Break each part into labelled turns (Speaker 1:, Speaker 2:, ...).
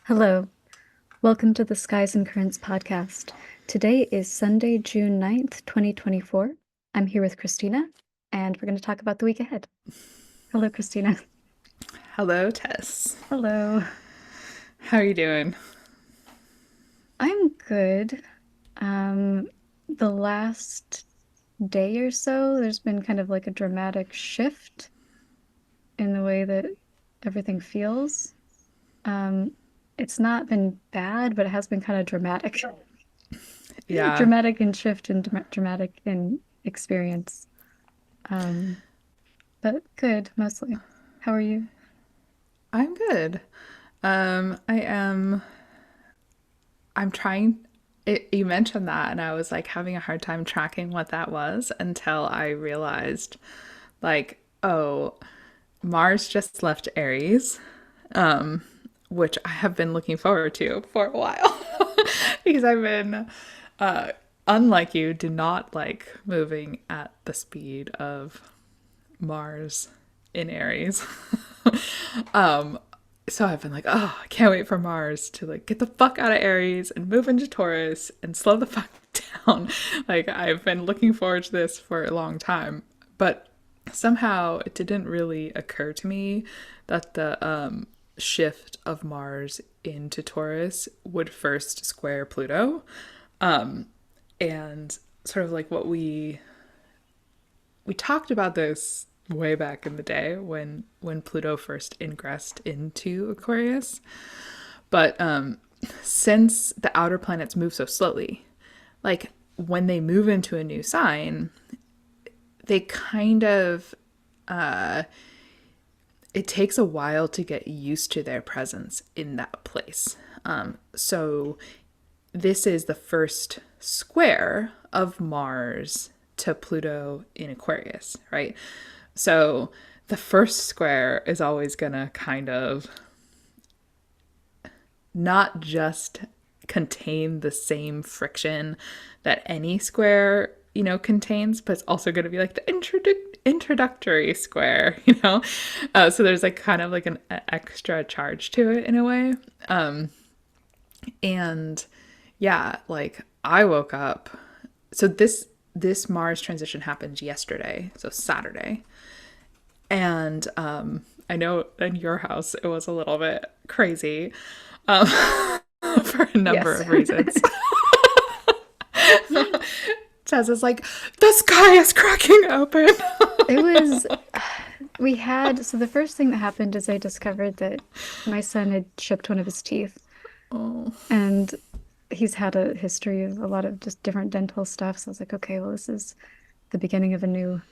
Speaker 1: Hello, welcome to the Skies and Currents podcast. Today is Sunday, June 9th, 2024. I'm here with Christina, and we're going to talk about the week ahead. Hello, Christina.
Speaker 2: Hello, Tess.
Speaker 1: Hello.
Speaker 2: How are you doing?
Speaker 1: I'm good. Um, the last day or so, there's been kind of like a dramatic shift in the way that everything feels. Um, it's not been bad, but it has been kind of dramatic.
Speaker 2: Yeah,
Speaker 1: Dramatic in shift and dramatic in experience. Um, but good, mostly. How are you?
Speaker 2: I'm good. I am. I'm trying. You mentioned that, and I was like having a hard time tracking what that was until I realized, like, oh, Mars just left Aries, which I have been looking forward to for a while because I've been, uh, unlike you, do not like moving at the speed of Mars in Aries. So I've been like, oh, I can't wait for Mars to like get the fuck out of Aries and move into Taurus and slow the fuck down. Like I've been looking forward to this for a long time, but somehow it didn't really occur to me that the shift of Mars into Taurus would first square Pluto, and sort of like what we talked about this way back in the day when Pluto first ingressed into Aquarius. But since the outer planets move so slowly, like when they move into a new sign, they kind of it takes a while to get used to their presence in that place. So this is the first square of Mars to Pluto in Aquarius, right? So the first square is always going to kind of not just contain the same friction that any square, contains, but it's also going to be like the introductory square, So there's like kind of like an extra charge to it in a way. And yeah, like I woke up. So this Mars transition happened yesterday, so Saturday. And I know in your house it was a little bit crazy um, for a number
Speaker 1: Yes.
Speaker 2: of reasons. Tess is like, the sky is cracking open.
Speaker 1: It was, we had, so the first thing that happened is I discovered that my son had chipped one of his teeth,
Speaker 2: Oh,
Speaker 1: and he's had a history of a lot of just different dental stuff. So I was like, okay, well, this is the beginning of a new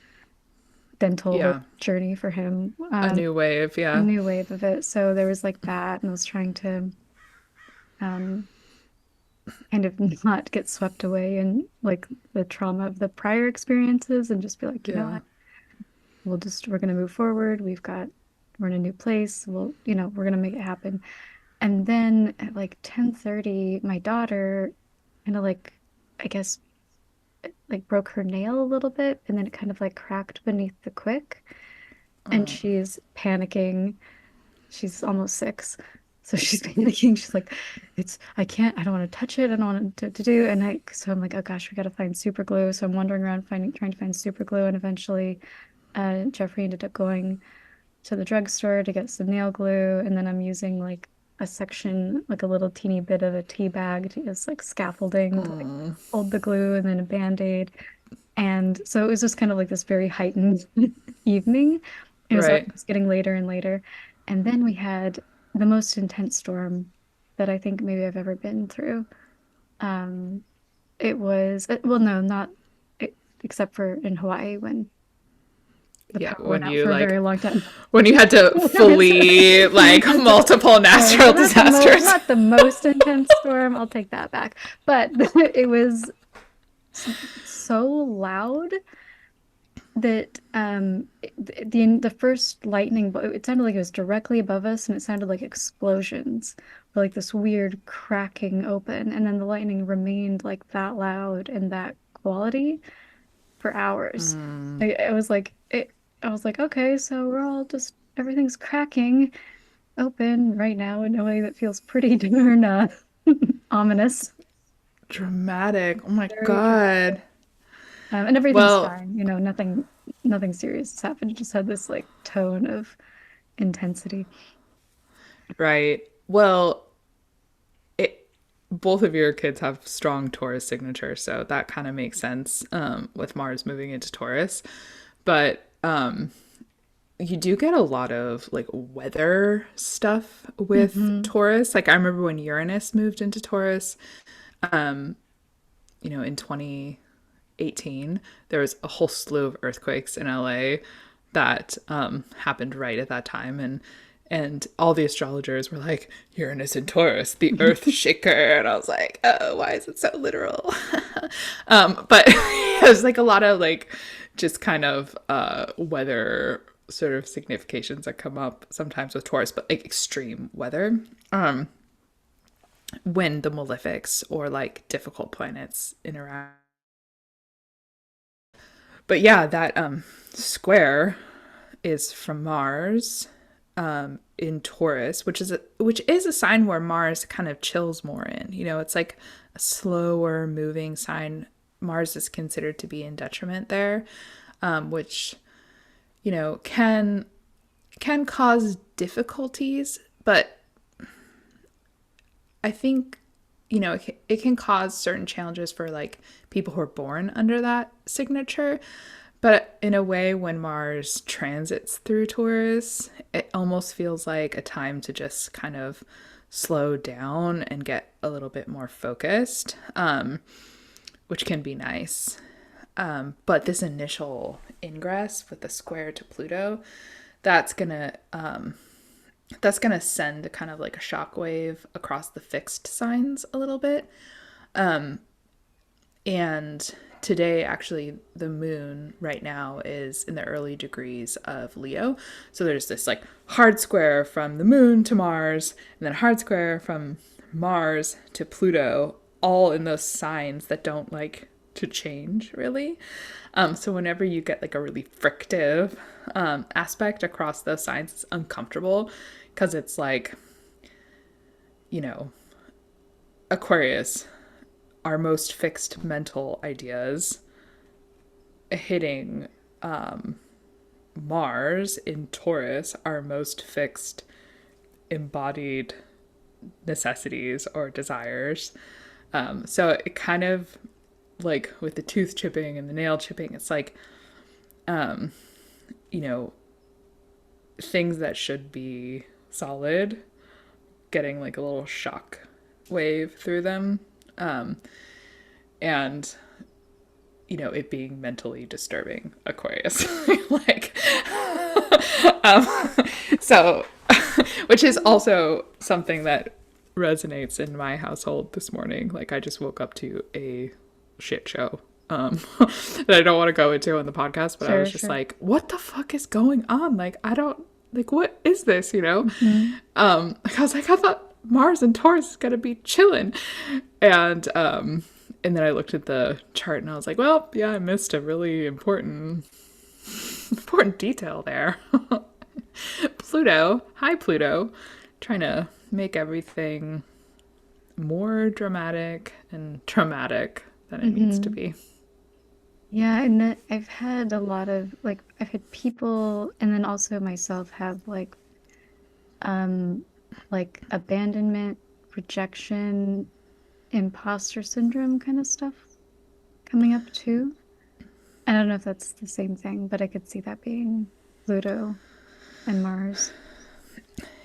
Speaker 1: dental
Speaker 2: yeah,
Speaker 1: journey for him,
Speaker 2: a new wave.
Speaker 1: a
Speaker 2: Yeah,
Speaker 1: new wave of it. So there was like that, and I was trying to um, kind of not get swept away in like the trauma of the prior experiences and just be like, you know
Speaker 2: yeah.
Speaker 1: what, we're gonna move forward. We're in a new place. We're gonna make it happen. And then at like 10:30, my daughter kind of like, I guess, like broke her nail a little bit, and then it kind of like cracked beneath the quick, and she's panicking. She's almost 6. So she's panicking. She's like, I don't want to touch it. I don't want to do. So I'm like, oh gosh, we got to find super glue. So I'm wandering around trying to find super glue. And eventually, Jeffrey ended up going to the drugstore to get some nail glue. And then I'm using like a section, like a little teeny bit of a tea bag to as like scaffolding to like hold the glue and then a band-aid. And so it was just kind of like this very heightened evening. It
Speaker 2: Right.
Speaker 1: was getting later and later. And then we had the most intense storm that I think maybe I've ever been through. Um, it was, well, no, not it, except for in Hawaii when the
Speaker 2: Yeah,
Speaker 1: power went
Speaker 2: when
Speaker 1: out
Speaker 2: you
Speaker 1: for a
Speaker 2: like
Speaker 1: very long time.
Speaker 2: when you had to
Speaker 1: It's
Speaker 2: flee like
Speaker 1: intense.
Speaker 2: multiple
Speaker 1: No,
Speaker 2: natural
Speaker 1: so not the most,
Speaker 2: disasters.
Speaker 1: not the most intense storm. I'll take that back. But it was s- so loud that the first lightning it sounded like it was directly above us, and it sounded like explosions or like this weird cracking open, and then the lightning remained like that loud and that quality for hours. I was like, okay, so we're all just everything's cracking, open right now in a way that feels pretty darn ominous,
Speaker 2: Dramatic. Oh my
Speaker 1: very
Speaker 2: God.
Speaker 1: dramatic. And everything's
Speaker 2: Well,
Speaker 1: fine, you know, nothing serious has happened. It just had this like tone of intensity.
Speaker 2: right. Well, it both of your kids have strong Taurus signatures, so that kind of makes sense with Mars moving into Taurus. But you do get a lot of like weather stuff with
Speaker 1: Hmm.
Speaker 2: Taurus. Like I remember when Uranus moved into Taurus, in 2018, there was a whole slew of earthquakes in LA that happened right at that time, and all the astrologers were like, Uranus in Taurus, the earth shaker. And I was like, oh, why is it so literal? But it was like a lot of like just kind of weather sort of significations that come up sometimes with Taurus, but like extreme weather. When the malefics or like difficult planets interact. But yeah, that square is from Mars in Taurus, which is a sign where Mars kind of chills more in. It's like a slower moving sign. Mars is considered to be in detriment there, which can cause difficulties, but I think it can cause certain challenges for like people who are born under that signature. But in a way, when Mars transits through Taurus, it almost feels like a time to just kind of slow down and get a little bit more focused, which can be nice. But this initial ingress with the square to Pluto, that's gonna that's gonna send kind of like a shockwave across the fixed signs a little bit. And today, actually, the moon right now is in the early degrees of Leo. So there's this like hard square from the moon to Mars, and then a hard square from Mars to Pluto, all in those signs that don't like to change really. So whenever you get like a really frictive aspect across those signs, it's uncomfortable because it's like, you know, Aquarius, our most fixed mental ideas, hitting Mars in Taurus, our most fixed embodied necessities or desires. So it kind of like with the tooth chipping and the nail chipping, it's like, you know, things that should be solid getting like a little shock wave through them. And it being mentally disturbing Aquarius. like, um, so, which is also something that resonates in my household this morning. Like, I just woke up to a shit show that I don't want to go into on the podcast, but I was
Speaker 1: Sure,
Speaker 2: just
Speaker 1: sure.
Speaker 2: like, what the fuck is going on? Like, I don't, like, what is this,
Speaker 1: Hmm.
Speaker 2: Like, I was like, I thought Mars and Taurus is gonna be chilling. And then I looked at the chart and I was like, well, yeah, I missed a really important detail there. Pluto, hi Pluto, trying to make everything more dramatic and traumatic than it needs to
Speaker 1: Hmm.
Speaker 2: be.
Speaker 1: Yeah, and then I've had a lot of like I've had people and then also myself have um like abandonment, rejection, imposter syndrome kind of stuff coming up too. I don't know if that's the same thing, but I could see that being Pluto and Mars.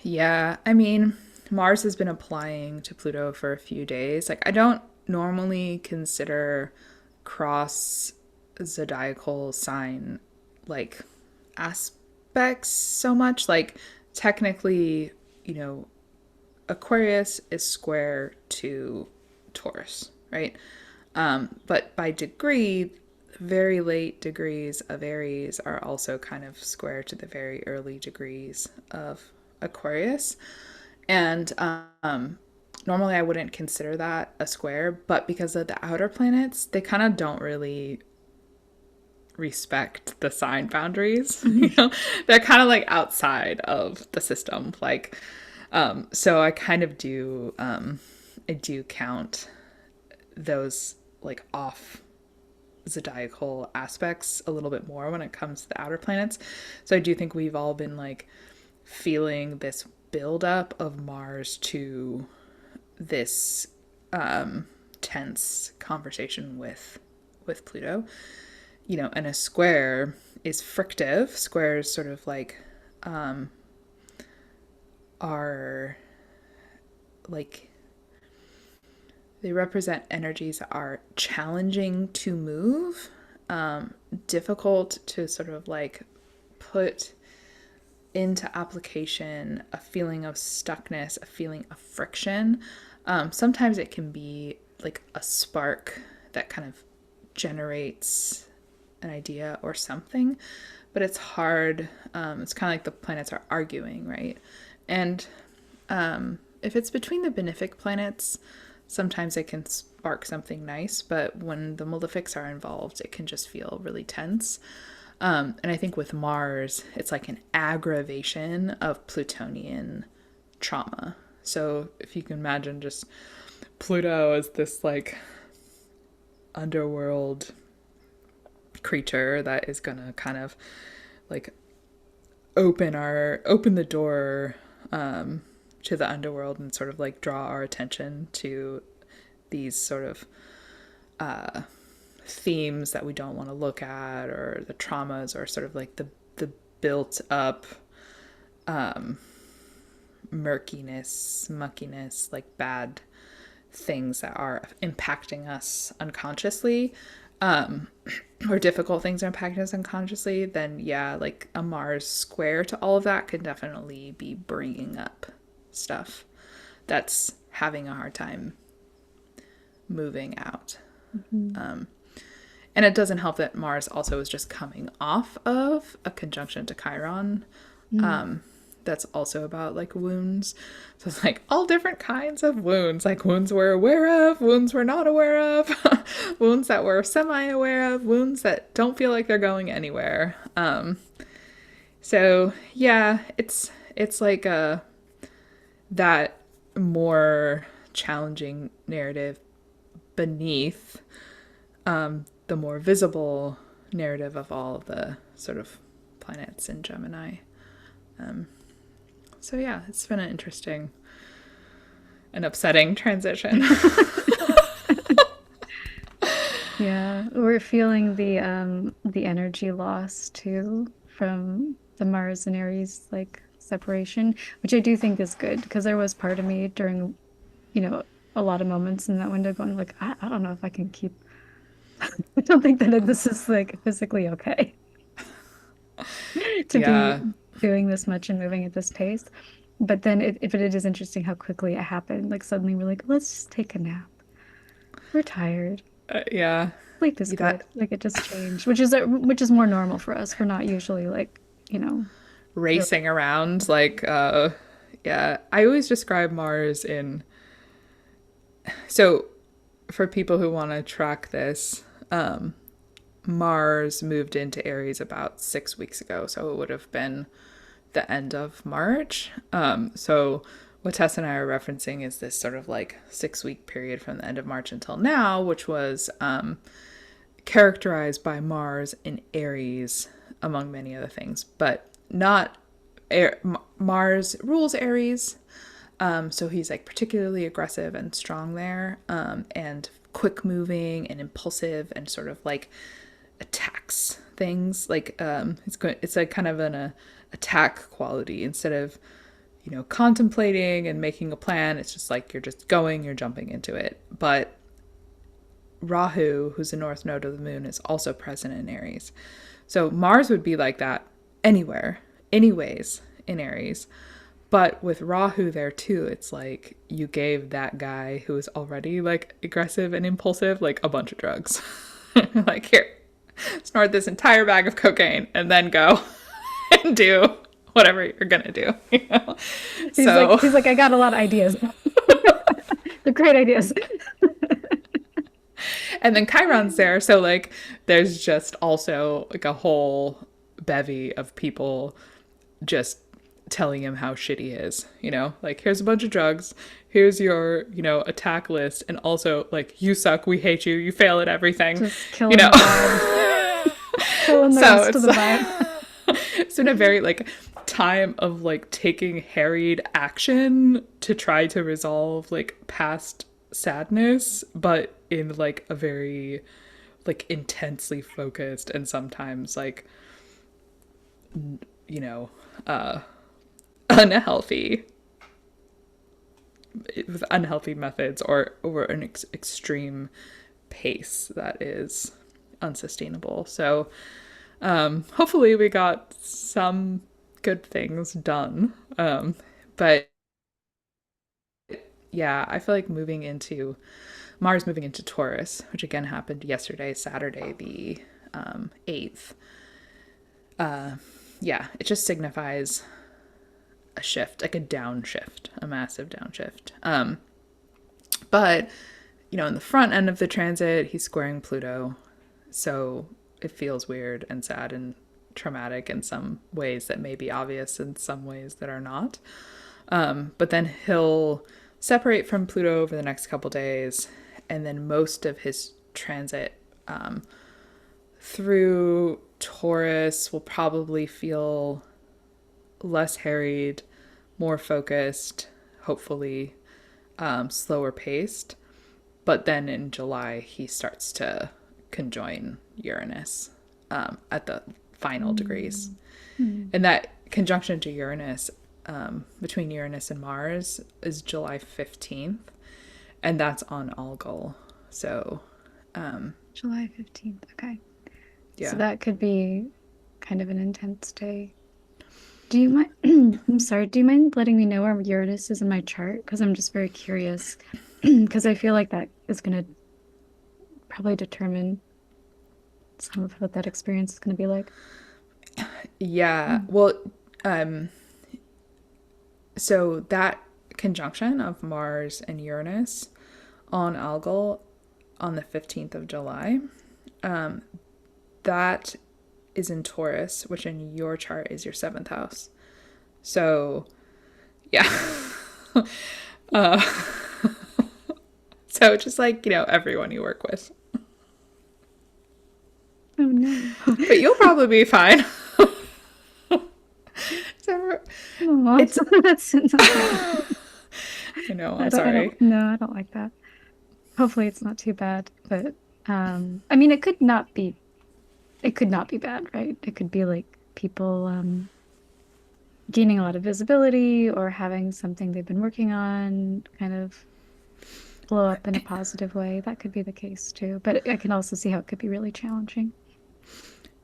Speaker 2: Yeah, I mean, Mars has been applying to Pluto for a few days. Like, I don't normally consider cross zodiacal sign like aspects so much. Like, technically, you know, Aquarius is square to Taurus, right? But by degree, very late degrees of Aries are also kind of square to the very early degrees of Aquarius. And normally I wouldn't consider that a square, but because of the outer planets, they kind of don't really respect the sign boundaries. They're kind of like outside of the system. Like, So I kind of do, I do count those like off zodiacal aspects a little bit more when it comes to the outer planets. So I do think we've all been like feeling this buildup of Mars to this tense conversation with Pluto. You know, and a square is frictive. Squares sort of like are like they represent energies that are challenging to move, difficult to sort of like put into application, a feeling of stuckness, a feeling of friction. Sometimes it can be like a spark that kind of generates an idea or something, but it's hard. It's kind of like the planets are arguing, right? And if it's between the benefic planets, sometimes it can spark something nice, but when the malefics are involved, it can just feel really tense. And I think with Mars, it's like an aggravation of Plutonian trauma. So if you can imagine just Pluto as this like underworld creature that is gonna kind of like open the door to the underworld and sort of like draw our attention to these sort of themes that we don't want to look at, or the traumas, or sort of like the built up murkiness, muckiness, like bad things that are impacting us unconsciously, or difficult things are impacting us unconsciously, then yeah, like a Mars square to all of that can definitely be bringing up stuff that's having a hard time moving out.
Speaker 1: Mhm.
Speaker 2: And it doesn't help that Mars also is just coming off of a conjunction to Chiron.
Speaker 1: Mm.
Speaker 2: That's also about like wounds. So it's like all different kinds of wounds, like wounds we're aware of, wounds we're not aware of, wounds that we're semi aware of, wounds that don't feel like they're going anywhere. So yeah, it's like that more challenging narrative beneath the more visible narrative of all of the sort of planets in Gemini. So yeah, it's been an interesting and upsetting transition.
Speaker 1: Yeah, we're feeling the energy loss too from the Mars and Aries like separation, which I do think is good because there was part of me during, you know, a lot of moments in that window going like, I don't know if I can keep I don't think that this is like physically okay to be
Speaker 2: Yeah.
Speaker 1: doing this much and moving at this pace. But then it is interesting how quickly it happened. Like suddenly we're like, let's just take a nap. We're tired.
Speaker 2: Yeah.
Speaker 1: Sleep is good.
Speaker 2: That
Speaker 1: Like it just changed, which is more normal for us. We're not usually like, you know, really.
Speaker 2: racing around like yeah, I always describe Mars in, so for people who want to track this, Mars moved into Aries about 6 weeks ago, so it would have been the end of March. So what Tess and I are referencing is this sort of like 6 week period from the end of March until now, which was characterized by Mars in Aries, among many other things, but not Mars rules Aries. So he's like particularly aggressive and strong there, and quick moving and impulsive and sort of like attacks things. Like it's like kind of an attack quality instead of, you know, contemplating and making a plan. It's just like you're just going, you're jumping into it. But Rahu, who's the north node of the moon, is also present in Aries. So Mars would be like that anywhere, anyways, in Aries. But with Rahu there too, it's like you gave that guy who is already like aggressive and impulsive like a bunch of drugs. Like, here, snort this entire bag of cocaine and then go and do whatever you're gonna do. You know? So
Speaker 1: He's like, I got a lot of ideas. They're great ideas.
Speaker 2: and then Chiron's there, so like there's just also like a whole bevy of people just telling him how shitty he is, like here's a bunch of drugs, here's your, attack list, and also like you suck, we hate you, you fail at everything,
Speaker 1: Just
Speaker 2: you
Speaker 1: killing
Speaker 2: know.
Speaker 1: the vibe, killing the
Speaker 2: So
Speaker 1: rest of
Speaker 2: it's
Speaker 1: the vibe.
Speaker 2: it's been a very like time of like taking harried action to try to resolve like past sadness, but in like a very like intensely focused and sometimes like you know uh unhealthy with unhealthy methods or an extreme pace that is unsustainable. So hopefully we got some good things done. But yeah, I feel like moving into Mars moving into Taurus, which again happened yesterday, Saturday, the 8th. Yeah, it just signifies a shift, like a downshift, a massive downshift. But, in the front end of the transit, he's squaring Pluto. So it feels weird and sad and traumatic in some ways that may be obvious, in some ways that are not. But then he'll separate from Pluto over the next couple days, and then most of his transit through Taurus will probably feel less harried, more focused, hopefully slower paced. But then in July, he starts to conjoin Uranus at the final degrees.
Speaker 1: Mm. Mm.
Speaker 2: And that conjunction to Uranus, between Uranus and Mars, is July 15th. And that's on Algol. So,
Speaker 1: July 15th. Okay. So
Speaker 2: yeah.
Speaker 1: that could be kind of an intense day. Do you mind? I'm sorry. Do you mind letting me know where Uranus is in my chart? Because I'm just very curious. Because I feel like that is going to probably determine some of what that experience is going to be like.
Speaker 2: Yeah.
Speaker 1: Mm.
Speaker 2: Well, so that conjunction of Mars and Uranus on Algol on the 15th of July, that is in Taurus, which in your chart is your seventh house. So, yeah. uh, so just like, everyone you work with.
Speaker 1: Oh no.
Speaker 2: But you'll probably be fine. So,
Speaker 1: Oh,
Speaker 2: it's,
Speaker 1: that's not good.
Speaker 2: I'm
Speaker 1: I don't,
Speaker 2: sorry.
Speaker 1: no, I don't like that. Hopefully it's not too bad, but I mean it could not be bad, right? It could be like people gaining a lot of visibility or having something they've been working on kind of blow up in a positive way. That could be the case too. But I can also see how it could be really challenging.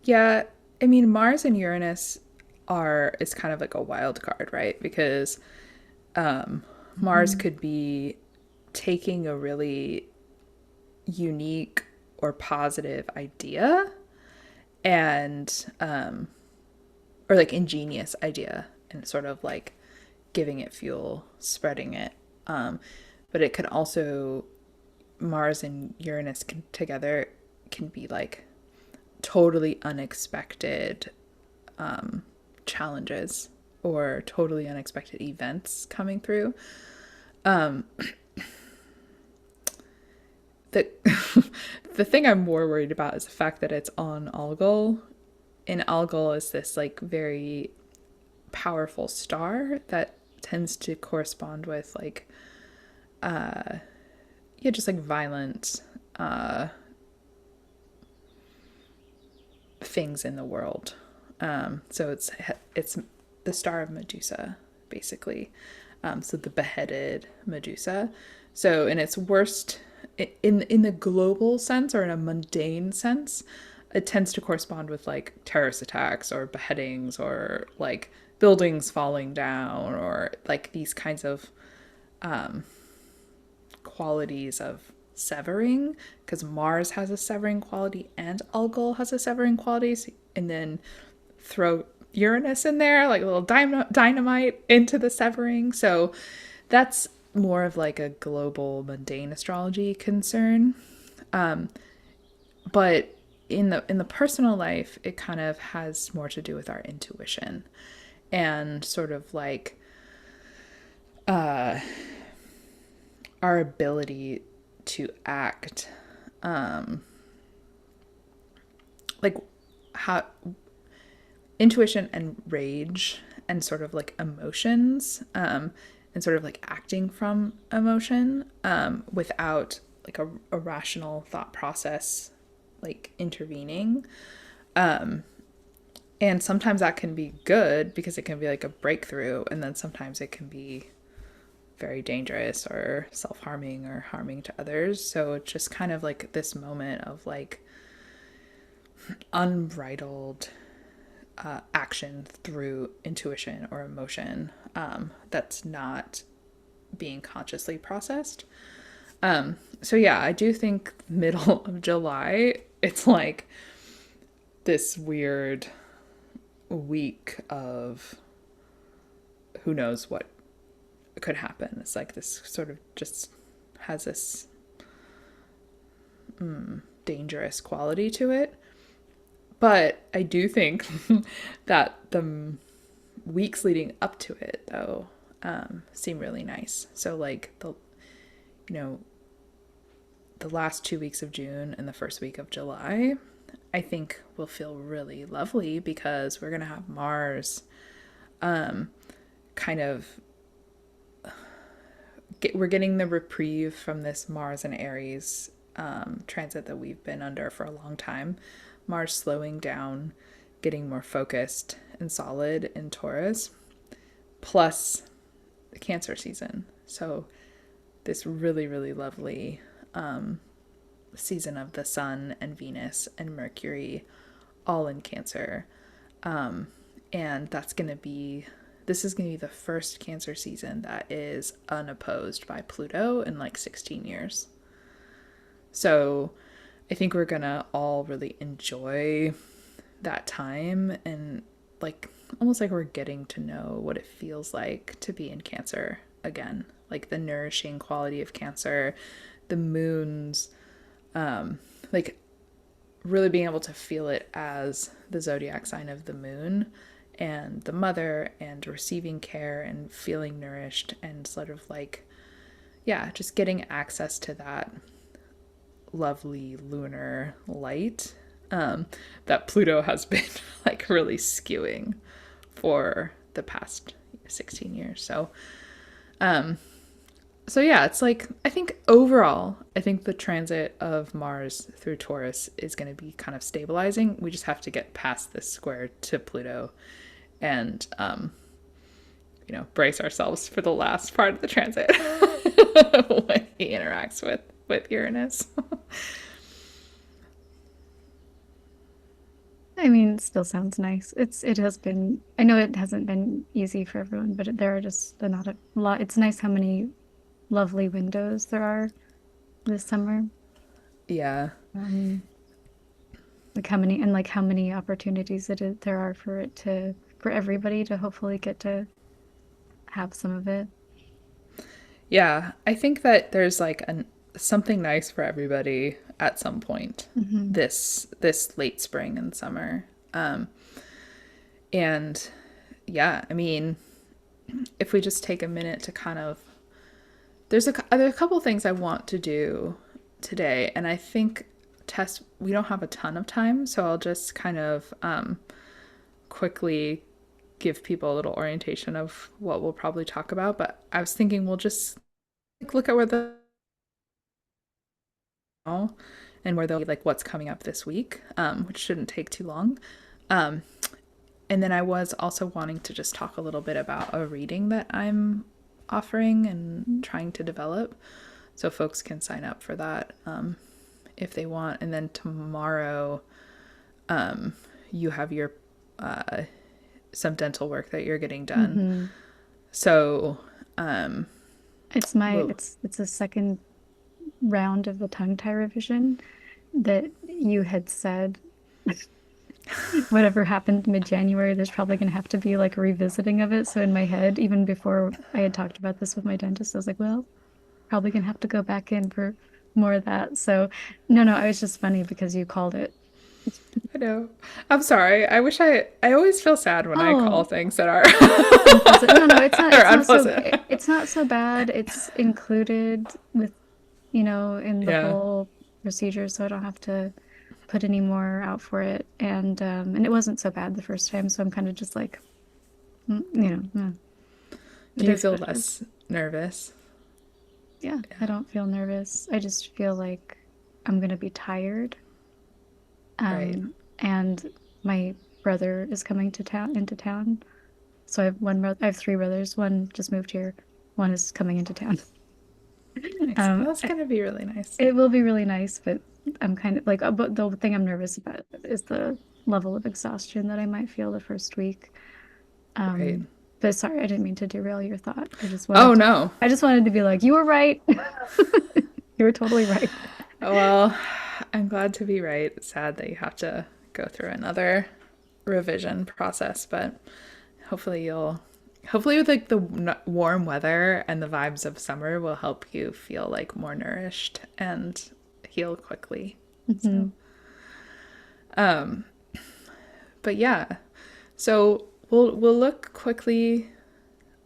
Speaker 2: Yeah, I mean, Mars and Uranus is kind of like a wild card, right? Because Mars
Speaker 1: Mhm.
Speaker 2: could be taking a really unique or positive idea and or like ingenious idea and sort of like giving it fuel, spreading it. But it could also Mars and Uranus together can be like totally unexpected challenges or totally unexpected events coming through. Um, the the thing I'm more worried about is the fact that it's on Algol. And Algol is this like very powerful star that tends to correspond with like yeah, just like violent things in the world. So it's the star of Medusa, basically. So the beheaded Medusa. So in its worst, in the global sense or in a mundane sense, it tends to correspond with like terrorist attacks or beheadings or like buildings falling down or like these kinds of qualities of severing, because Mars has a severing quality and Algol has a severing quality, and then throw Uranus in there, like a little dynamite into the severing. So that's more of like a global mundane astrology concern. But in the personal life, it kind of has more to do with our intuition and sort of like uh, our ability to act, like how intuition and rage and sort of like emotions, and sort of like acting from emotion, without like a rational thought process like intervening. And sometimes that can be good because it can be like a breakthrough, and then sometimes it can be very dangerous or self-harming or harming to others. So it's just kind of like this moment of like unbridled action through intuition or emotion, that's not being consciously processed. So yeah, I do think middle of July, it's like this weird week of who knows what could happen. It's like this sort of just has this dangerous quality to it. But I do think that the weeks leading up to it, though, seem really nice. So, like, you know, the last 2 weeks of June and the first week of July, I think will feel really lovely because we're going to have Mars kind of we're getting the reprieve from this Mars and Aries transit that we've been under for a long time. Mars slowing down, getting more focused and solid in Taurus, plus the Cancer season. So, this really, really lovely season of the Sun and Venus and Mercury all in Cancer. And this is going to be the first Cancer season that is unopposed by Pluto in like 16 years. So I think we're going to all really enjoy that time, and like almost like we're getting to know what it feels like to be in Cancer again. Like the nourishing quality of Cancer, the moons, like really being able to feel it as the zodiac sign of the moon and the mother, and receiving care and feeling nourished, and sort of like, yeah, just getting access to that lovely lunar light, that Pluto has been like really skewing for the past 16 years. So yeah, it's like I think overall, I think the transit of Mars through Taurus is going to be kind of stabilizing. We just have to get past this square to Pluto, and brace ourselves for the last part of the transit when he interacts with Uranus.
Speaker 1: I mean, it still sounds nice. It has been, I know it hasn't been easy for everyone, but there are just not a lot. It's nice how many lovely windows there are this summer.
Speaker 2: Yeah.
Speaker 1: Um, like how many opportunities there are for it to for everybody to hopefully get to have some of it.
Speaker 2: Yeah, I think that there's like something nice for everybody at some point
Speaker 1: Hmm.
Speaker 2: this late spring and summer. And yeah, I mean, if we just take a minute to kind of there's a couple things I want to do today, and I think test we don't have a ton of time, so I'll just kind of quickly give people a little orientation of what we'll probably talk about. But I was thinking we'll just look at where the and where they'll be like what's coming up this week, which shouldn't take too long. Um, and then I was also wanting to just talk a little bit about a reading that I'm offering and trying to develop, so folks can sign up for that if they want. And then tomorrow, you have your some dental work that you're getting done.
Speaker 1: Hmm.
Speaker 2: So, well,
Speaker 1: It's a second round of the tongue tie revision that you had said whatever happened mid-January, there's probably going to have to be like a revisiting of it. So in my head, even before I had talked about this with my dentist, I was like, well, probably going to have to go back in for more of that. So no, no, I was just funny because you called it.
Speaker 2: I know. I'm sorry. I always feel sad when I call
Speaker 1: Oh,
Speaker 2: things that are
Speaker 1: unpleasant. No, no,
Speaker 2: are
Speaker 1: it's not so
Speaker 2: unpleasant.
Speaker 1: it's not so bad. It's included with, in the
Speaker 2: Yeah,
Speaker 1: whole procedure, so I don't have to put any more out for it. And it wasn't so bad the first time, so I'm kind of just like, it
Speaker 2: do you
Speaker 1: is
Speaker 2: feel
Speaker 1: what it is.
Speaker 2: less nervous?
Speaker 1: Yeah, I don't feel nervous. I just feel like I'm gonna be tired.
Speaker 2: Right.
Speaker 1: And my brother is coming to town into town. So I have one brother, I have three brothers. One just moved here. One is coming into town.
Speaker 2: Nice. Well, that's gonna be really nice.
Speaker 1: It will be really nice, but I'm kind of like, but the thing I'm nervous about is the level of exhaustion that I might feel the first week.
Speaker 2: Right.
Speaker 1: But sorry, I didn't mean to derail your thought.
Speaker 2: Oh no.
Speaker 1: I just wanted to be like, you were right. You were totally right.
Speaker 2: Well, I'm glad to be right. It's sad that you have to go through another revision process, but hopefully you'll hopefully with like the warm weather and the vibes of summer will help you feel like more nourished and heal quickly. So,
Speaker 1: Mhm.
Speaker 2: but yeah. So, we'll look quickly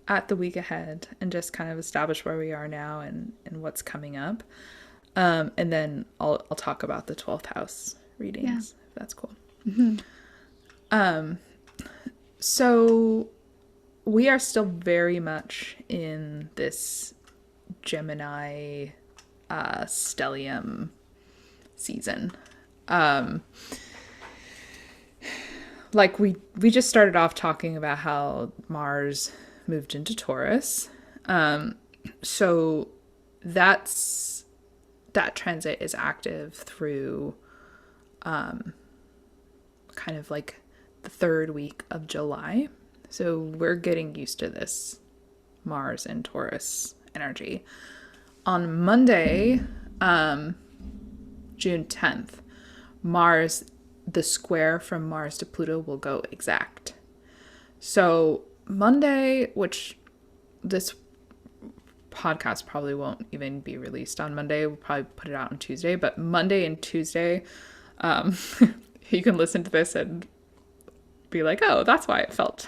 Speaker 2: at the week ahead and just kind of establish where we are now and what's coming up. And then I'll talk about the 12th house
Speaker 1: Yeah.
Speaker 2: readings, if that's cool.
Speaker 1: Mhm.
Speaker 2: So we are still very much in this Gemini stellium season. Like we just started off talking about how Mars moved into Taurus. So that's that transit is active through kind of like the third week of July. So we're getting used to this Mars and Taurus energy. On Monday, June 10th, Mars, the square from Mars to Pluto will go exact. So Monday, which this podcast probably won't even be released on Monday, we'll probably put it out on Tuesday, but Monday and Tuesday, um, you can listen to this and be like, oh, that's why it felt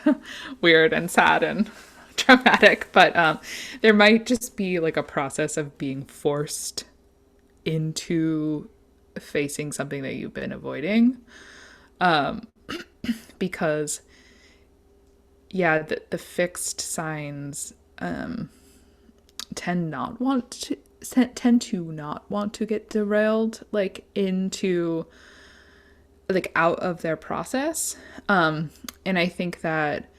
Speaker 2: weird and sad and traumatic. But there might just be like a process of being forced into facing something that you've been avoiding. Because, yeah, the fixed signs tend not want to tend to not want to get derailed like into like out of their process. And I think that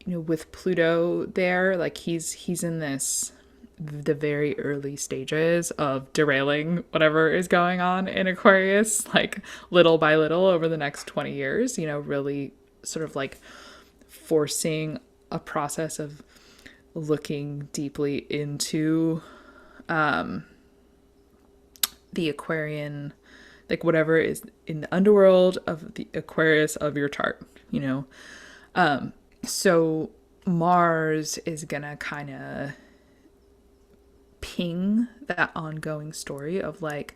Speaker 2: with Pluto there, like he's in this the very early stages of derailing whatever is going on in Aquarius, like little by little over the next 20 years, really sort of like forcing a process of looking deeply into the Aquarian, like whatever is in the underworld of the Aquarius of your chart, you know? So Mars is gonna kind of ping that ongoing story of like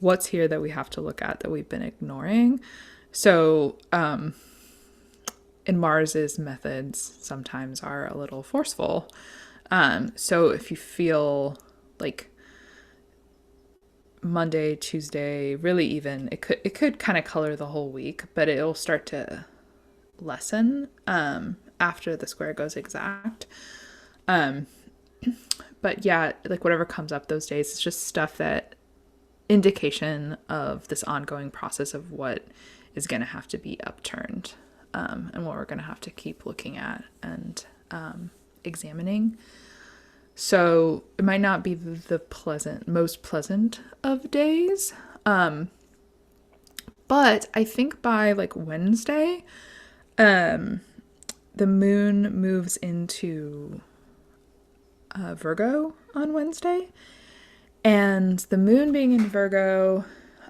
Speaker 2: what's here that we have to look at that we've been ignoring. So, and Mars's methods sometimes are a little forceful. So if you feel like Monday, Tuesday, really even it could kind of color the whole week, but it'll start to lessen after the square goes exact. But yeah, like whatever comes up those days, it's just stuff that indication of this ongoing process of what is going to have to be upturned, and what we're going to have to keep looking at and examining. So it might not be the most pleasant of days, but I think by like Wednesday, the moon moves into Virgo on Wednesday. And the moon being in Virgo,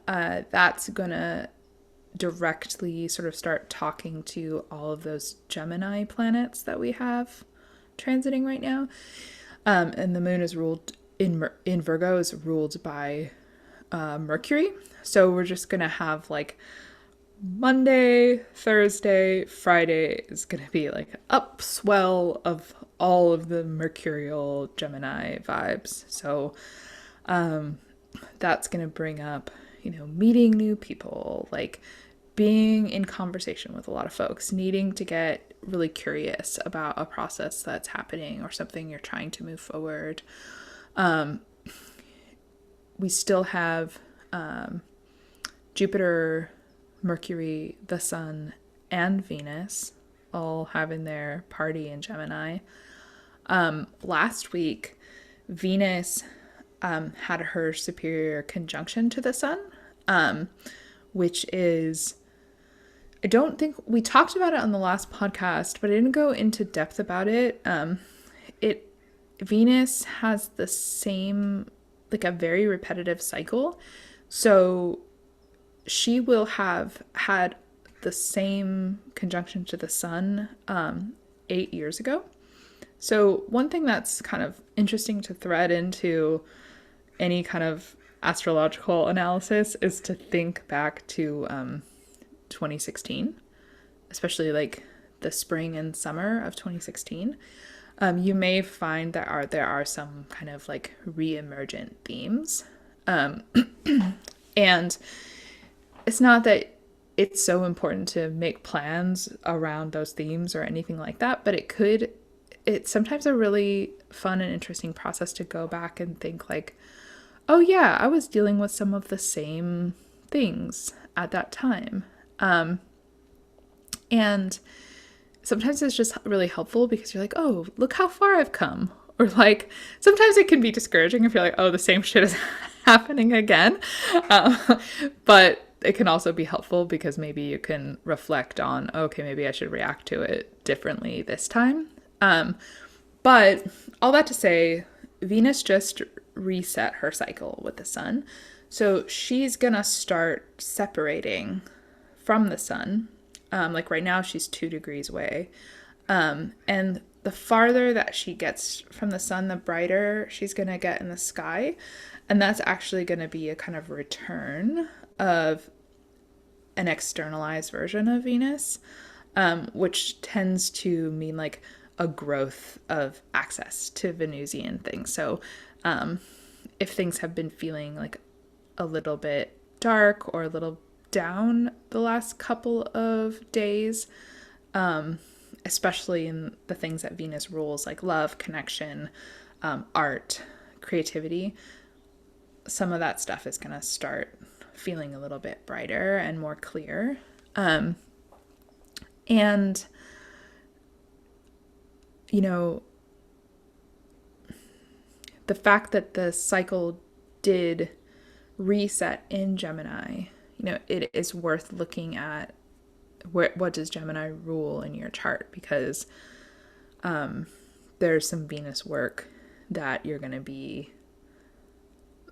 Speaker 2: that's going to directly sort of start talking to all of those Gemini planets that we have transiting right now. And the moon is ruled in Virgo is ruled by Mercury. So we're just going to have like Monday, Thursday, Friday is going to be like upswell of all of the Mercurial Gemini vibes. So that's going to bring up, meeting new people, like being in conversation with a lot of folks, needing to get really curious about a process that's happening or something you're trying to move forward. We still have Jupiter, Mercury, the Sun, and Venus all having their party in Gemini. Last week, Venus had her superior conjunction to the Sun, which is, I don't think we talked about it on the last podcast, but I didn't go into depth about it. It Venus has the same, like a very repetitive cycle. So she will have had the same conjunction to the sun 8 years ago. So, one thing that's kind of interesting to thread into any kind of astrological analysis is to think back to 2016, especially like the spring and summer of 2016. You may find that there are some kind of like re-emergent themes. And it's not that it's so important to make plans around those themes or anything like that, but it's sometimes a really fun and interesting process to go back and think like, oh yeah, I was dealing with some of the same things at that time. And sometimes it's just really helpful because you're like, oh, look how far I've come. Or like, sometimes it can be discouraging if you're like, oh, the same shit is happening again. But it can also be helpful because maybe you can reflect on, okay, maybe I should react to it differently this time. But all that to say, Venus just reset her cycle with the sun. So she's gonna start separating from the sun. Like right now, she's 2 degrees away. And the farther that she gets from the sun, the brighter she's going to get in the sky. And that's actually going to be a kind of return of an externalized version of Venus, which tends to mean like a growth of access to Venusian things. So if things have been feeling like a little bit dark or a little down the last couple of days, especially in the things that Venus rules, like love, connection, art, creativity, some of that stuff is going to start feeling a little bit brighter and more clear. And, you know, the fact that the cycle did reset in Gemini, it is worth looking at what does Gemini rule in your chart, because there's some Venus work that you're going to be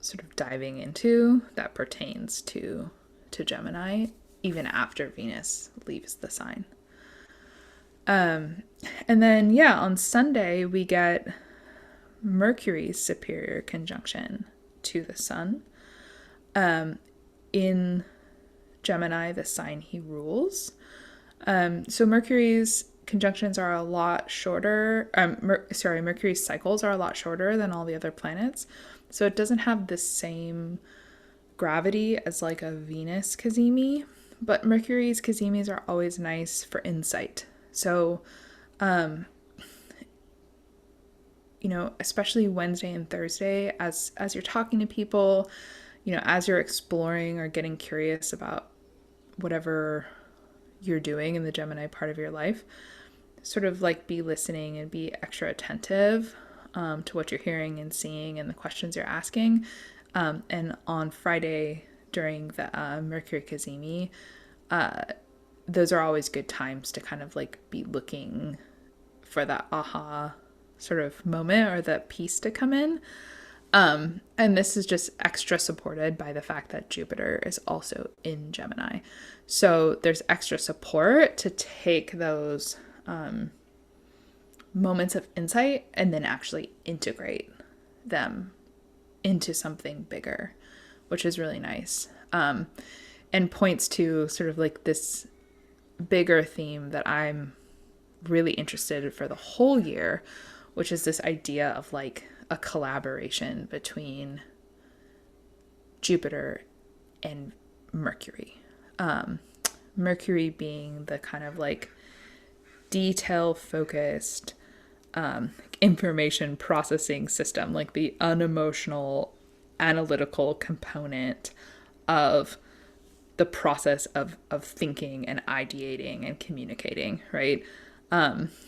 Speaker 2: sort of diving into that pertains to Gemini even after Venus leaves the sign. And then on Sunday we get Mercury's superior conjunction to the sun in Gemini, the sign he rules. So Mercury's conjunctions are a lot shorter. Mercury's cycles are a lot shorter than all the other planets. So it doesn't have the same gravity as like a Venus cazimi, but Mercury's cazimis are always nice for insight. So, especially Wednesday and Thursday, as you're talking to people, as you're exploring or getting curious about whatever you're doing in the Gemini part of your life, sort of like be listening and be extra attentive to what you're hearing and seeing and the questions you're asking. And on Friday during the Mercury Cazimi, those are always good times to kind of like be looking for that aha sort of moment or that piece to come in. And this is just extra supported by the fact that Jupiter is also in Gemini. So there's extra support to take those moments of insight and then actually integrate them into something bigger, which is really nice. And points to sort of like this bigger theme that I'm really interested in for the whole year, which is this idea of like a collaboration between Jupiter and Mercury. Mercury being the kind of like detail focused information processing system, like the unemotional analytical component of the process of thinking and ideating and communicating, right?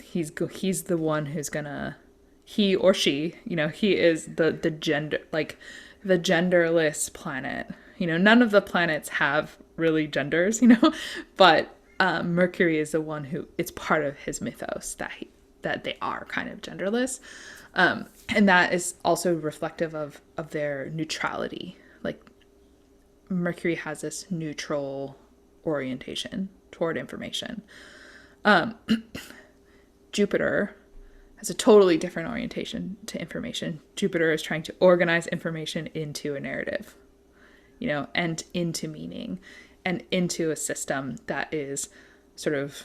Speaker 2: He's the one who's gonna, he or she, he is the gender, like the genderless planet. None of the planets have really genders, but Mercury is the one who, it's part of his mythos that they are kind of genderless, and that is also reflective of their neutrality. Like Mercury has this neutral orientation toward information. Jupiter has a totally different orientation to information. Jupiter is trying to organize information into a narrative, and into meaning and into a system that is sort of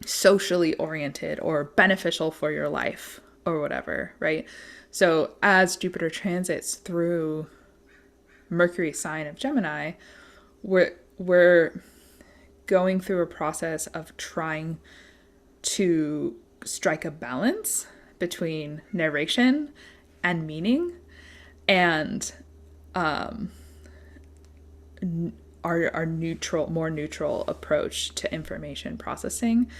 Speaker 2: socially oriented or beneficial for your life or whatever, right? So as Jupiter transits through Mercury sign of Gemini, we're going through a process of trying to strike a balance between narration and meaning, and our more neutral approach to information processing.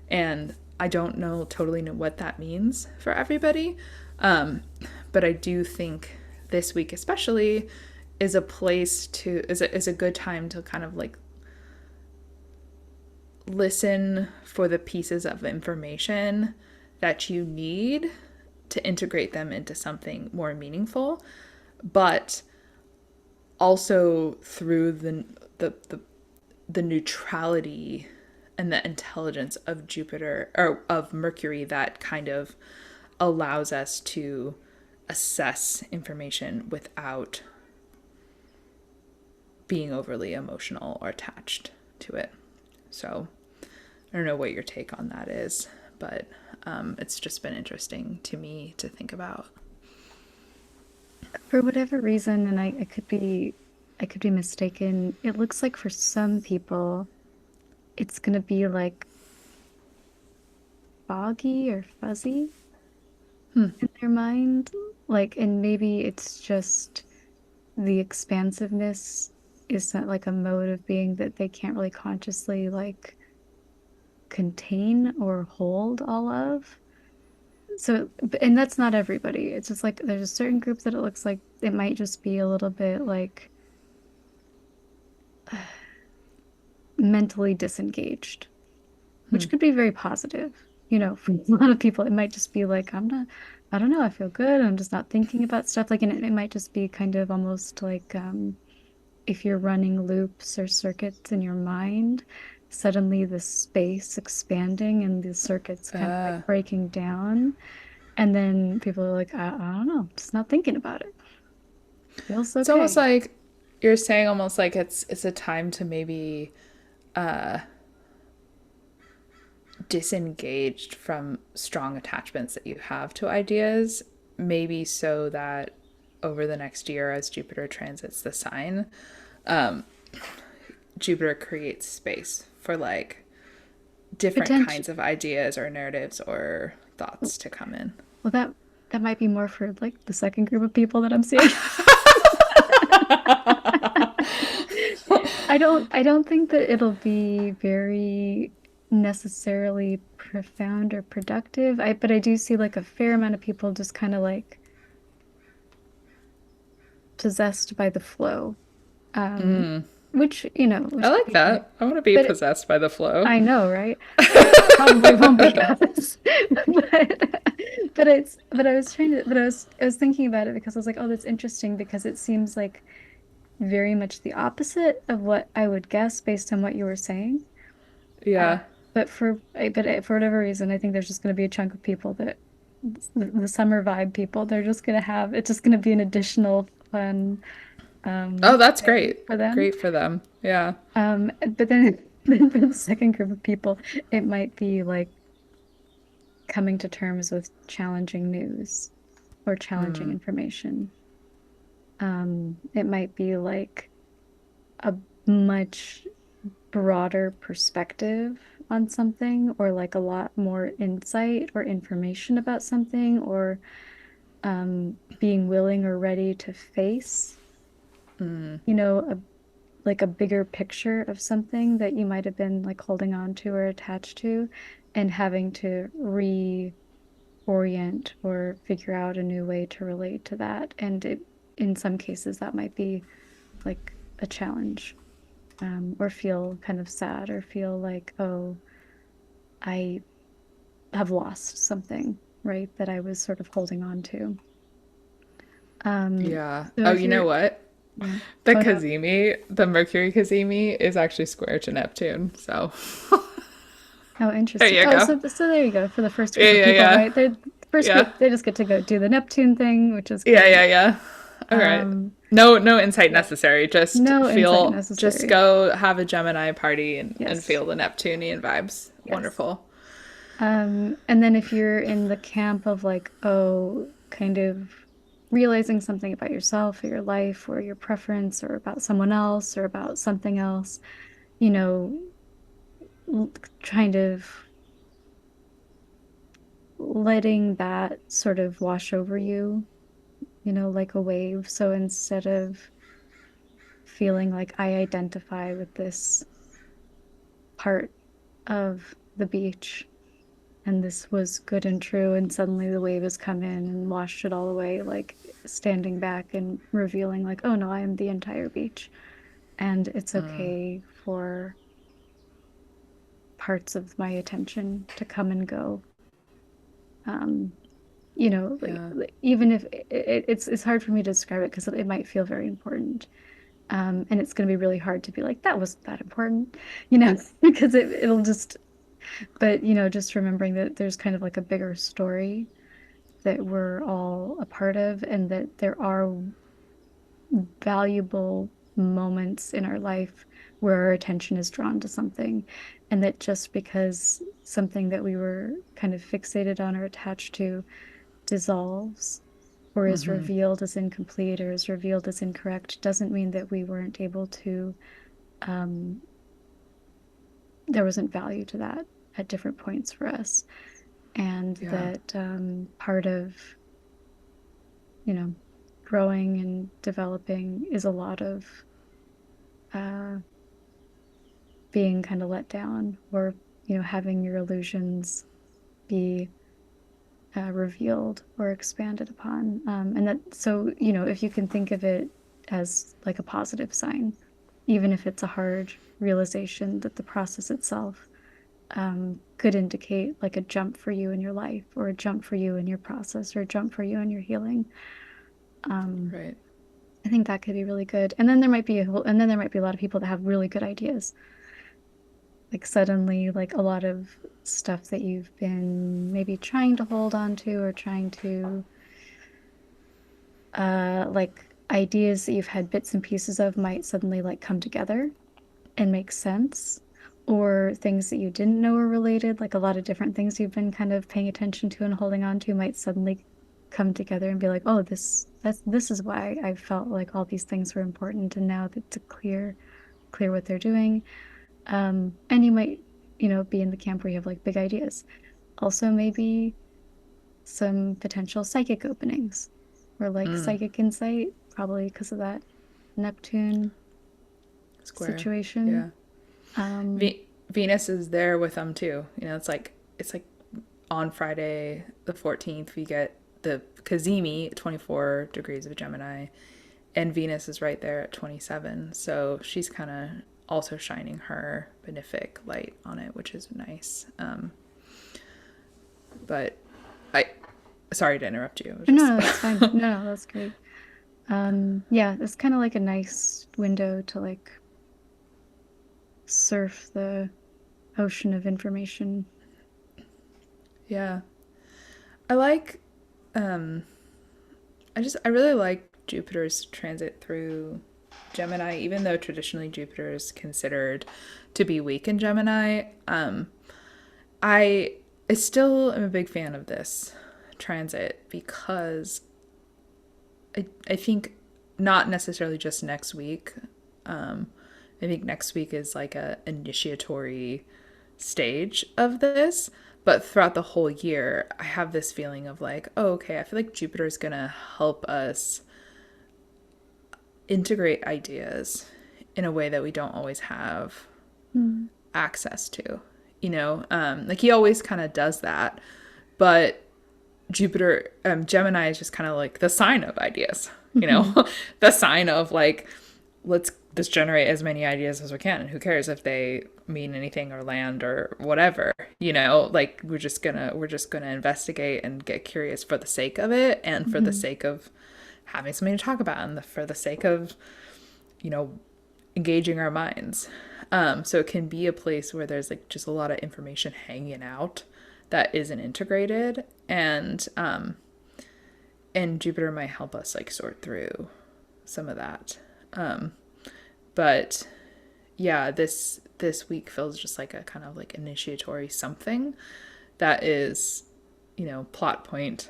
Speaker 2: And I don't totally know what that means for everybody, but I do think this week especially is a place to is a good time to kind of like listen for the pieces of information that you need to integrate them into something more meaningful, but also through the neutrality and the intelligence of Jupiter or of Mercury that kind of allows us to assess information without being overly emotional or attached to it. So I don't know what your take on that is, but it's just been interesting to me to think about.
Speaker 1: For whatever reason, and I could be mistaken, it looks like for some people it's gonna be like foggy or fuzzy in their mind. Like, and maybe it's just the expansiveness is not like a mode of being that they can't really consciously like contain or hold all of. So, and that's not everybody. It's just like there's a certain group that it looks like it might just be a little bit like mentally disengaged, which could be very positive. For a lot of people, it might just be like, I don't know, I feel good. I'm just not thinking about stuff. Like, and it might just be kind of almost like if you're running loops or circuits in your mind, suddenly the space expanding and the circuits kind of like breaking down. And then people are like, I don't know, just not thinking about it. Feels
Speaker 2: It's almost
Speaker 1: okay.
Speaker 2: like you're saying, almost like it's a time to maybe disengaged from strong attachments that you have to ideas, maybe so that over the next year as Jupiter transits the sign, Jupiter creates space for like different
Speaker 1: Potential.
Speaker 2: kinds of ideas or narratives or thoughts to come in.
Speaker 1: Well, that might be more for like the second group of people that I'm seeing. I don't think that it'll be very necessarily profound or productive. But I do see like a fair amount of people just kind of like possessed by the flow. Um,
Speaker 2: I
Speaker 1: which could
Speaker 2: like
Speaker 1: be nice.
Speaker 2: that. I want to be
Speaker 1: But
Speaker 2: possessed by the flow.
Speaker 1: I know, right? Probably won't be us. But I was thinking about it because I was like, oh, that's interesting because it seems like very much the opposite of what I would guess based on what you were saying. Uh,
Speaker 2: Yeah.
Speaker 1: for whatever reason, I think there's just going to be a chunk of people that the summer vibe people, they're just going to have it's just going to be an additional fun.
Speaker 2: Oh, that's
Speaker 1: Exciting
Speaker 2: great.
Speaker 1: for them.
Speaker 2: Great for them. Yeah.
Speaker 1: But then, then for the second group of people, it might be like coming to terms with challenging news or challenging information. It might be like a much broader perspective on something, or like a lot more insight or information about something, or being willing or ready to face, like a bigger picture of something that you might have been like holding on to or attached to, and having to reorient or figure out a new way to relate to that. And in some cases, that might be like a challenge, or feel kind of sad or feel like, oh, I have lost something, right, that I was sort of holding on to. Um,
Speaker 2: Yeah.
Speaker 1: so
Speaker 2: Oh,
Speaker 1: if
Speaker 2: you know
Speaker 1: you're,
Speaker 2: what?
Speaker 1: yeah,
Speaker 2: The
Speaker 1: oh no,
Speaker 2: Cazimi, the Mercury Cazimi is actually square to Neptune. So
Speaker 1: oh
Speaker 2: there
Speaker 1: interesting.
Speaker 2: you
Speaker 1: Oh,
Speaker 2: go.
Speaker 1: so there you go for the first group
Speaker 2: Yeah,
Speaker 1: of
Speaker 2: yeah,
Speaker 1: people,
Speaker 2: yeah.
Speaker 1: right? They're the first
Speaker 2: Yeah.
Speaker 1: group, they just get to go do the Neptune thing, which is
Speaker 2: Yeah, yeah,
Speaker 1: great.
Speaker 2: yeah. All right.
Speaker 1: Um,
Speaker 2: No insight
Speaker 1: yeah,
Speaker 2: necessary.
Speaker 1: no insight
Speaker 2: Just
Speaker 1: necessary.
Speaker 2: go have a Gemini party and
Speaker 1: Yes,
Speaker 2: feel the Neptunian vibes.
Speaker 1: yes.
Speaker 2: Wonderful.
Speaker 1: And then if you're in the camp of like, oh, kind of realizing something about yourself or your life or your preference or about someone else or about something else, you know, kind of letting that sort of wash over you, like a wave. So instead of feeling like I identify with this part of the beach and this was good and true, and suddenly the wave has come in and washed it all away, like standing back and revealing, like, oh no, I am the entire beach. And it's okay for parts of my attention to come and go. Um,
Speaker 2: Yeah.
Speaker 1: even if it's hard for me to describe it because it might feel very important. And it's going to be really hard to be like, that wasn't that important, because it'll just, but, just remembering that there's kind of like a bigger story that we're all a part of, and that there are valuable moments in our life where our attention is drawn to something, and that just because something that we were kind of fixated on or attached to dissolves or is revealed as incomplete or is revealed as incorrect doesn't mean that we weren't able to, um, there wasn't value to that at different points for us. And
Speaker 2: Yeah.
Speaker 1: that part of, you know, growing and developing is a lot of uh, being kind of let down, or, having your illusions be revealed or expanded upon. And that, so, if you can think of it as like a positive sign, even if it's a hard realization, that the process itself could indicate like a jump for you in your life, or a jump for you in your process, or a jump for you in your healing. Um,
Speaker 2: Right.
Speaker 1: I think that could be really good. And then there might be and then there might be a lot of people that have really good ideas. Like suddenly, like a lot of stuff that you've been maybe trying to hold on to, or trying to like ideas that you've had bits and pieces of might suddenly like come together and make sense. Or things that you didn't know were related, like a lot of different things you've been kind of paying attention to and holding on to might suddenly come together and be like, oh, this is why I felt like all these things were important, and now that to clear what they're doing. And you might, be in the camp where you have like big ideas. Also, maybe some potential psychic openings or like psychic insight, probably because of that Neptune
Speaker 2: Square.
Speaker 1: situation.
Speaker 2: Yeah.
Speaker 1: Um,
Speaker 2: Venus is there with them too. It's like on Friday the 14th we get the Cazimi 24 degrees of Gemini, and Venus is right there at 27. So she's kind of also shining her benefic light on it, which is nice. But I sorry to interrupt you. I was
Speaker 1: no,
Speaker 2: just
Speaker 1: no, that's fine. No, no, that's great. Yeah, it's kind of like a nice window to like surf the ocean of information.
Speaker 2: yeah. I like um I really like Jupiter's transit through Gemini, even though traditionally Jupiter is considered to be weak in Gemini, I still am a big fan of this transit because I think not necessarily just next week. I think next week is like a initiatory stage of this, but throughout the whole year, I have this feeling of like, oh, okay, I feel like Jupiter is gonna help us integrate ideas in a way that we don't always have
Speaker 1: Mm.
Speaker 2: access to. Like he always kind of does that, but Gemini is just kind of like the sign of ideas,
Speaker 1: Hmm.
Speaker 2: the sign of like, let's just generate as many ideas as we can. And who cares if they mean anything or land or whatever, like we're just gonna investigate and get curious for the sake of it and for the
Speaker 1: Hmm.
Speaker 2: sake of having something to talk about and for the sake of, you know, engaging our minds. So it can be a place where there's like just a lot of information hanging out that isn't integrated, and Jupiter might help us like sort through some of that. But yeah, this week feels just like a kind of like initiatory something that is, plot point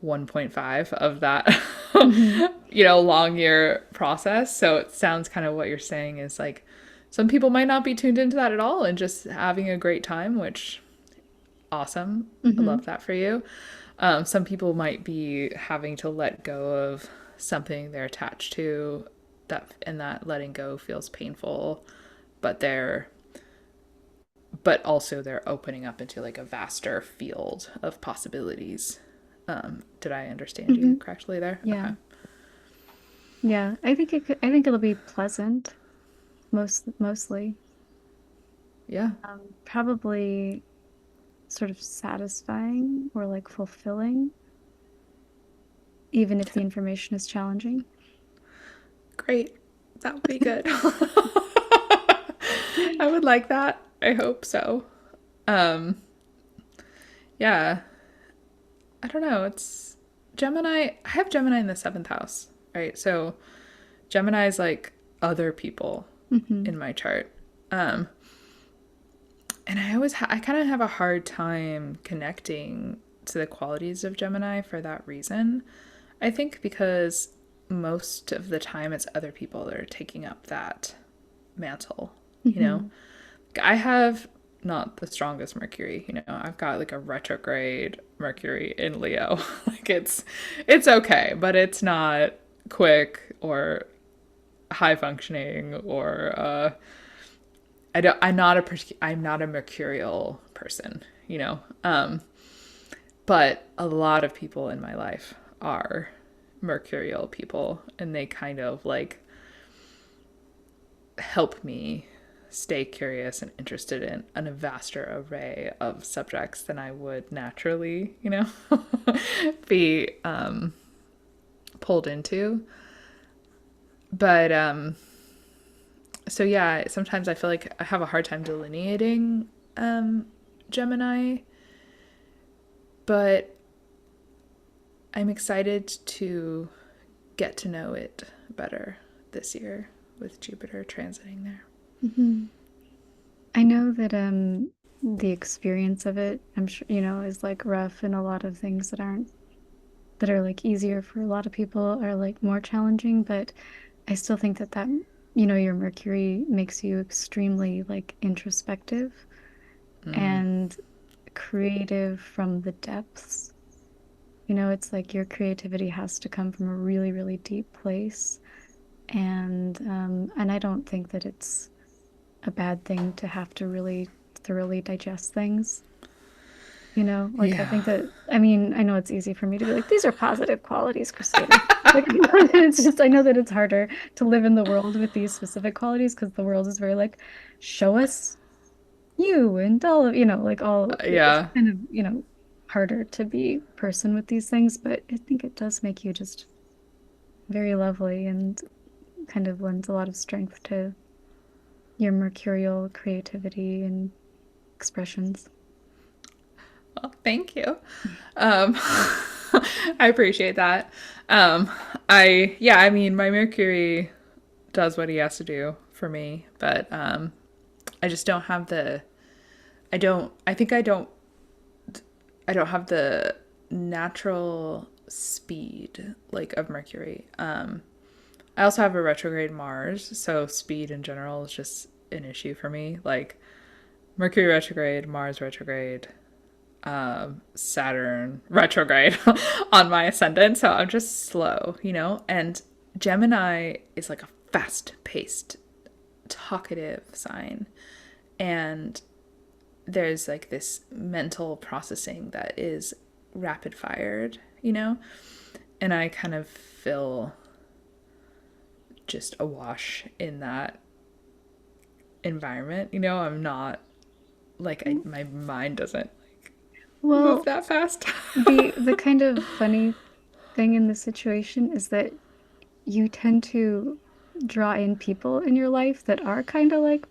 Speaker 2: 1.5 of that
Speaker 1: Hmm.
Speaker 2: long year process. So it sounds kind of what you're saying is like some people might not be tuned into that at all and just having a great time, which awesome. I
Speaker 1: Hmm.
Speaker 2: love that for you. Some people might be having to let go of something they're attached to, that letting go feels painful, but also they're opening up into like a vaster field of possibilities. Did I understand you
Speaker 1: Hmm.
Speaker 2: correctly there?
Speaker 1: Yeah.
Speaker 2: Okay.
Speaker 1: Yeah. I think it'll be pleasant mostly.
Speaker 2: Yeah.
Speaker 1: Probably sort of satisfying or like fulfilling, even if the information is challenging.
Speaker 2: Great. That would be good. I would like that. I hope so. Um, yeah. I don't know. It's Gemini. I have Gemini in the seventh house, right? So Gemini is like other people
Speaker 1: Hmm.
Speaker 2: in my chart. Um, and I kind of have a hard time connecting to the qualities of Gemini for that reason. I think because most of the time it's other people that are taking up that mantle, you know?
Speaker 1: Hmm.
Speaker 2: I have not the strongest Mercury, I've got like a retrograde Mercury in Leo. Like it's okay, but it's not quick or high functioning or I'm not a mercurial person, but a lot of people in my life are mercurial people, and they kind of like help me stay curious and interested in a vaster array of subjects than I would naturally, be pulled into. But so yeah, sometimes I feel like I have a hard time delineating Gemini, but I'm excited to get to know it better this year with Jupiter transiting there.
Speaker 1: Hmm. I know that the experience of it, I'm sure, is like rough, and a lot of things that are like easier for a lot of people are like more challenging, but I still think that your Mercury makes you extremely like introspective and creative from the depths. It's like your creativity has to come from a really, really deep place. And I don't think that it's a bad thing to have to really thoroughly digest things. Like I
Speaker 2: Yeah.
Speaker 1: think that, I mean, I know it's easy for me to be like, these are positive qualities, Christina. Like, it's just, I know that it's harder to live in the world with these specific qualities because the world is very like, show us you and all of, like it's
Speaker 2: Yeah.
Speaker 1: kind of, harder to be person with these things, but I think it does make you just very lovely and kind of lends a lot of strength to your mercurial creativity and expressions.
Speaker 2: Well, thank you. I appreciate that. I mean, my Mercury. does what he has to do for me. But I just don't have the. I think I don't have the natural speed like of Mercury. I also have a retrograde Mars, so speed in general is just an issue for me. Like Mercury retrograde, Mars retrograde, Saturn retrograde on my ascendant. So I'm just slow, you know? And Gemini is like a fast paced, talkative sign. And there's like this mental processing that is rapid fired, you know? And I kind of feel just awash in that environment. You know, I'm not like my mind doesn't move
Speaker 1: Well,
Speaker 2: that fast.
Speaker 1: the kind of funny thing in this situation is that you tend to draw in people in your life that are kind of like,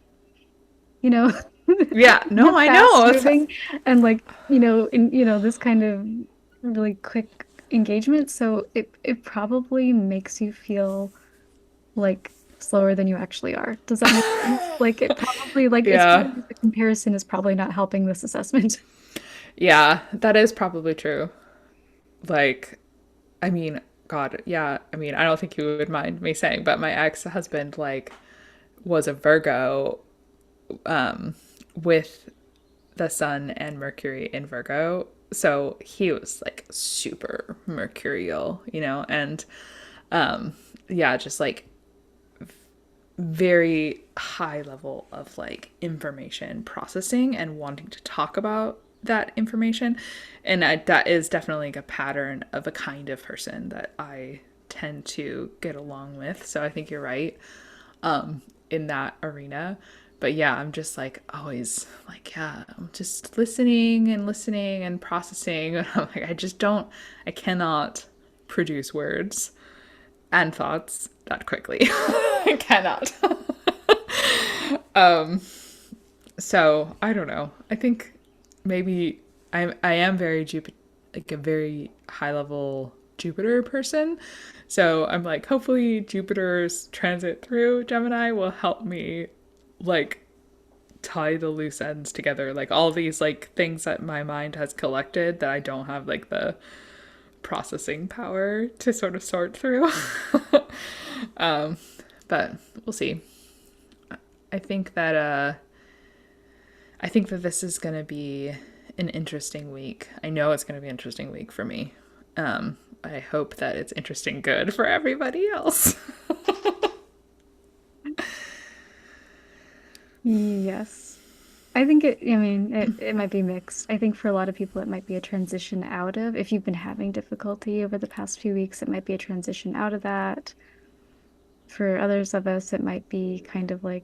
Speaker 1: you know,
Speaker 2: Yeah, no, I
Speaker 1: fast
Speaker 2: know.
Speaker 1: moving and like, in this kind of really quick engagement. So it probably makes you feel like slower than you actually are. Does that make sense? Like it probably like it's
Speaker 2: Yeah.
Speaker 1: probably the comparison is probably not helping this assessment.
Speaker 2: Yeah, that is probably true. Like, I mean, God, yeah. I mean, I don't think you would mind me saying, but my ex-husband like was a Virgo with the sun and Mercury in Virgo. So he was like super mercurial, you know, and yeah, just like very high level of like information processing and wanting to talk about that information. And that is definitely like a pattern of a kind of person that I tend to get along with. So I think you're right in that arena. But yeah, I'm just like always like, yeah, I'm just listening and processing. And I'm like, I cannot produce words and thoughts that quickly. I cannot. So I don't know. I think maybe I am very like a very high level Jupiter person. So I'm like, hopefully Jupiter's transit through Gemini will help me like tie the loose ends together. Like all these like things that my mind has collected that I don't have like the processing power to sort of sort through. But we'll see. I think that I think that this is gonna be an interesting week. I know it's gonna be an interesting week for me. I hope that it's interesting good for everybody else.
Speaker 1: Yes. I mean, it might be mixed. I think for a lot of people, it might be a transition out of, if you've been having difficulty over the past few weeks, it might be a transition out of that. For others of us, it might be kind of like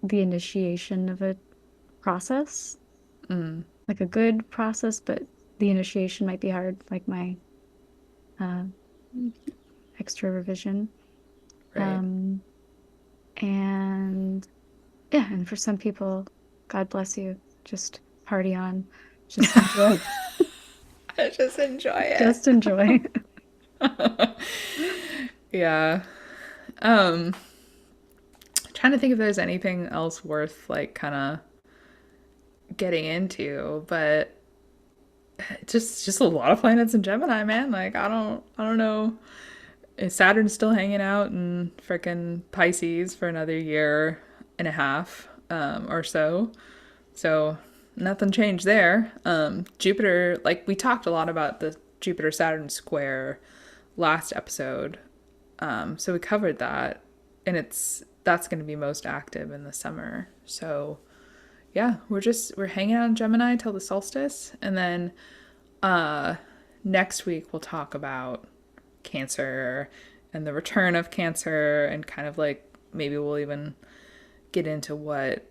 Speaker 1: the initiation of a process, like a good process, but the initiation might be hard, like my uh, extra revision.
Speaker 2: Right.
Speaker 1: Um, and yeah, and for some people, God bless you, just party on, just enjoy,
Speaker 2: I just enjoy it.
Speaker 1: just enjoy.
Speaker 2: Yeah. Trying to think if there's anything else worth like kind of getting into, but just a lot of planets in Gemini, man. Like I don't know. Saturn's still hanging out in frickin' Pisces for another year and a half or so. So nothing changed there. Jupiter, like we talked a lot about the Jupiter Saturn square last episode. So we covered that, and that's going to be most active in the summer. So yeah, we're hanging out in Gemini till the solstice, and then uh, next week we'll talk about Cancer and the return of Cancer, and kind of like maybe we'll even get into what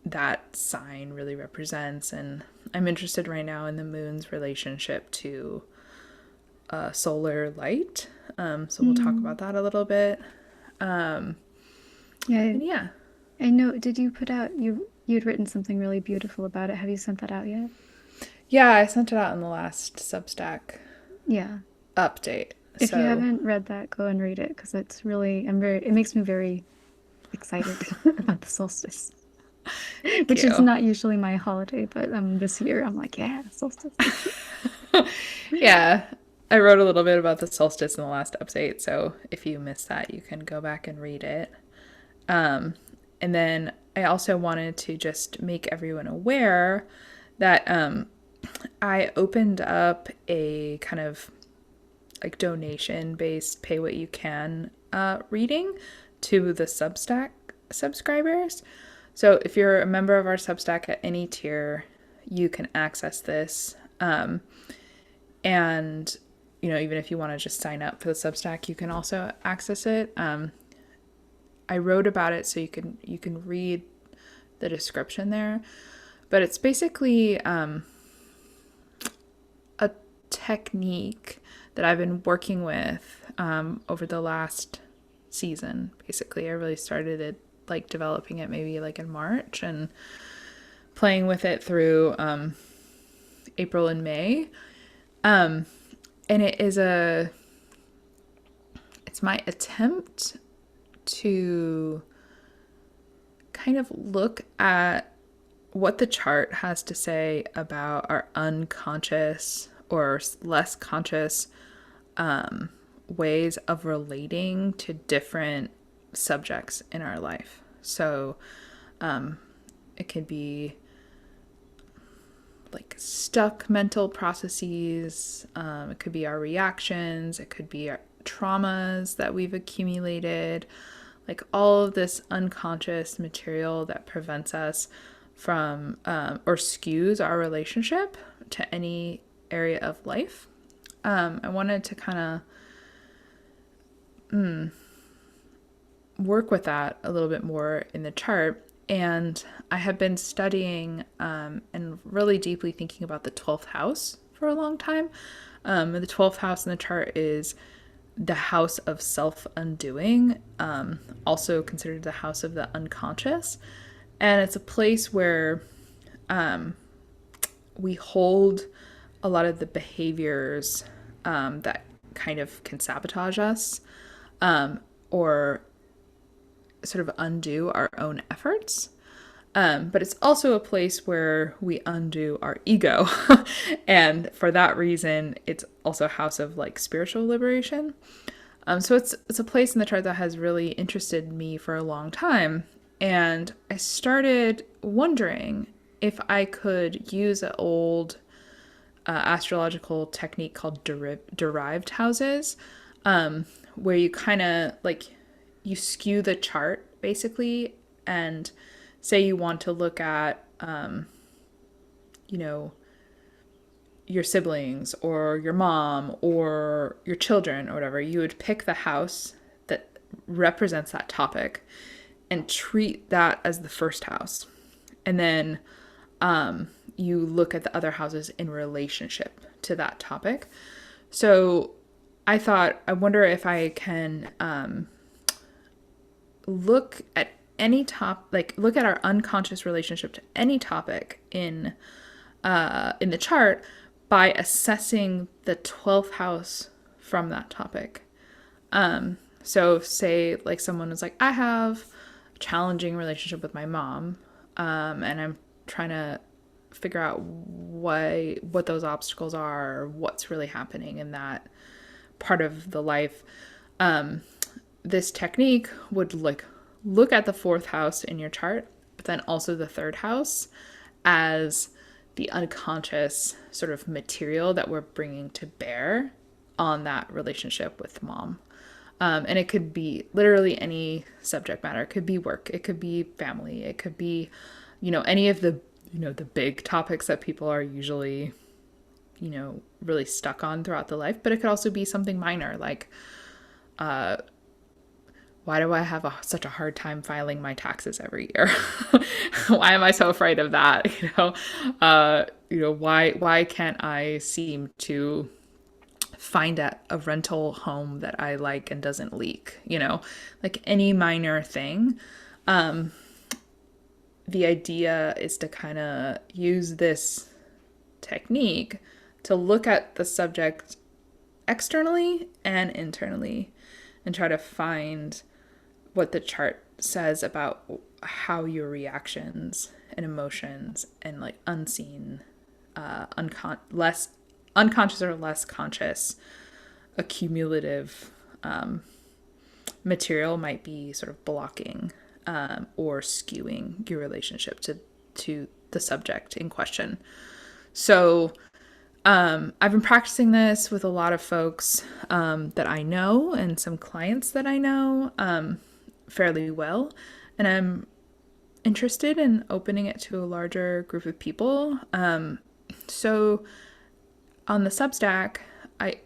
Speaker 2: that sign really represents. And I'm interested right now in the moon's relationship to solar light. So we'll talk
Speaker 1: Mm,
Speaker 2: about that a little bit.
Speaker 1: yeah,
Speaker 2: And yeah,
Speaker 1: I know. Did you put out you'd written something really beautiful about it? Have you sent that out yet?
Speaker 2: yeah, I sent it out in the last Substack
Speaker 1: Yeah.
Speaker 2: update.
Speaker 1: If you
Speaker 2: So
Speaker 1: haven't read that, go and read it because it makes me very excited about the solstice,
Speaker 2: thank
Speaker 1: which is
Speaker 2: you.
Speaker 1: not usually my holiday, but this year I'm like, yeah, solstice.
Speaker 2: Yeah, I wrote a little bit about the solstice in the last update, so if you missed that, you can go back and read it. Um, and then I also wanted to just make everyone aware that I opened up a kind of like donation based pay what you can reading to the Substack subscribers. So if you're a member of our Substack at any tier, you can access this. And even if you want to just sign up for the Substack, you can also access it. I wrote about it so you can read the description there, but it's basically a technique that I've been working with over the last season. Basically, I really started it like developing it maybe like in March and playing with it through April and May. And it's my attempt to kind of look at what the chart has to say about our unconscious or less conscious ways of relating to different subjects in our life. So it could be like stuck mental processes, it could be our reactions, it could be our traumas that we've accumulated, like all of this unconscious material that prevents us from or skews our relationship to any area of life. I wanted to kind of work with that a little bit more in the chart. And I have been studying and really deeply thinking about the 12th house for a long time. The 12th house in the chart is the house of self undoing, also considered the house of the unconscious. And it's a place where we hold a lot of the behaviors that kind of can sabotage us or sort of undo our own efforts. But it's also a place where we undo our ego. And for that reason, it's also a house of like spiritual liberation. So it's a place in the chart that has really interested me for a long time. And I started wondering if I could use an old astrological technique called derived houses, where you kind of like you skew the chart basically, and say you want to look at, you know, your siblings or your mom or your children or whatever, you would pick the house that represents that topic and treat that as the first house. And then you look at the other houses in relationship to that topic. So I thought, I wonder if I can look at look at our unconscious relationship to any topic in the chart by assessing the 12th house from that topic. So say like someone was like, I have a challenging relationship with my mom, and I'm trying to figure out what those obstacles are, or what's really happening in that part of the life. This technique would like look at the fourth house in your chart, but then also the third house as the unconscious sort of material that we're bringing to bear on that relationship with mom. And it could be literally any subject matter. It could be work. It could be family. It could be, any of the, the big topics that people are usually, really stuck on throughout the life. But it could also be something minor like, why do I have such a hard time filing my taxes every year? Why am I so afraid of that? Why can't I seem to find a rental home that I like and doesn't leak? Like any minor thing. The idea is to kind of use this technique to look at the subject externally and internally and try to find what the chart says about how your reactions and emotions and like unseen, less unconscious or less conscious accumulative material might be sort of blocking or skewing your relationship to the subject in question. So I've been practicing this with a lot of folks that I know and some clients that I know fairly well. And I'm interested in opening it to a larger group of people. So on the Substack, I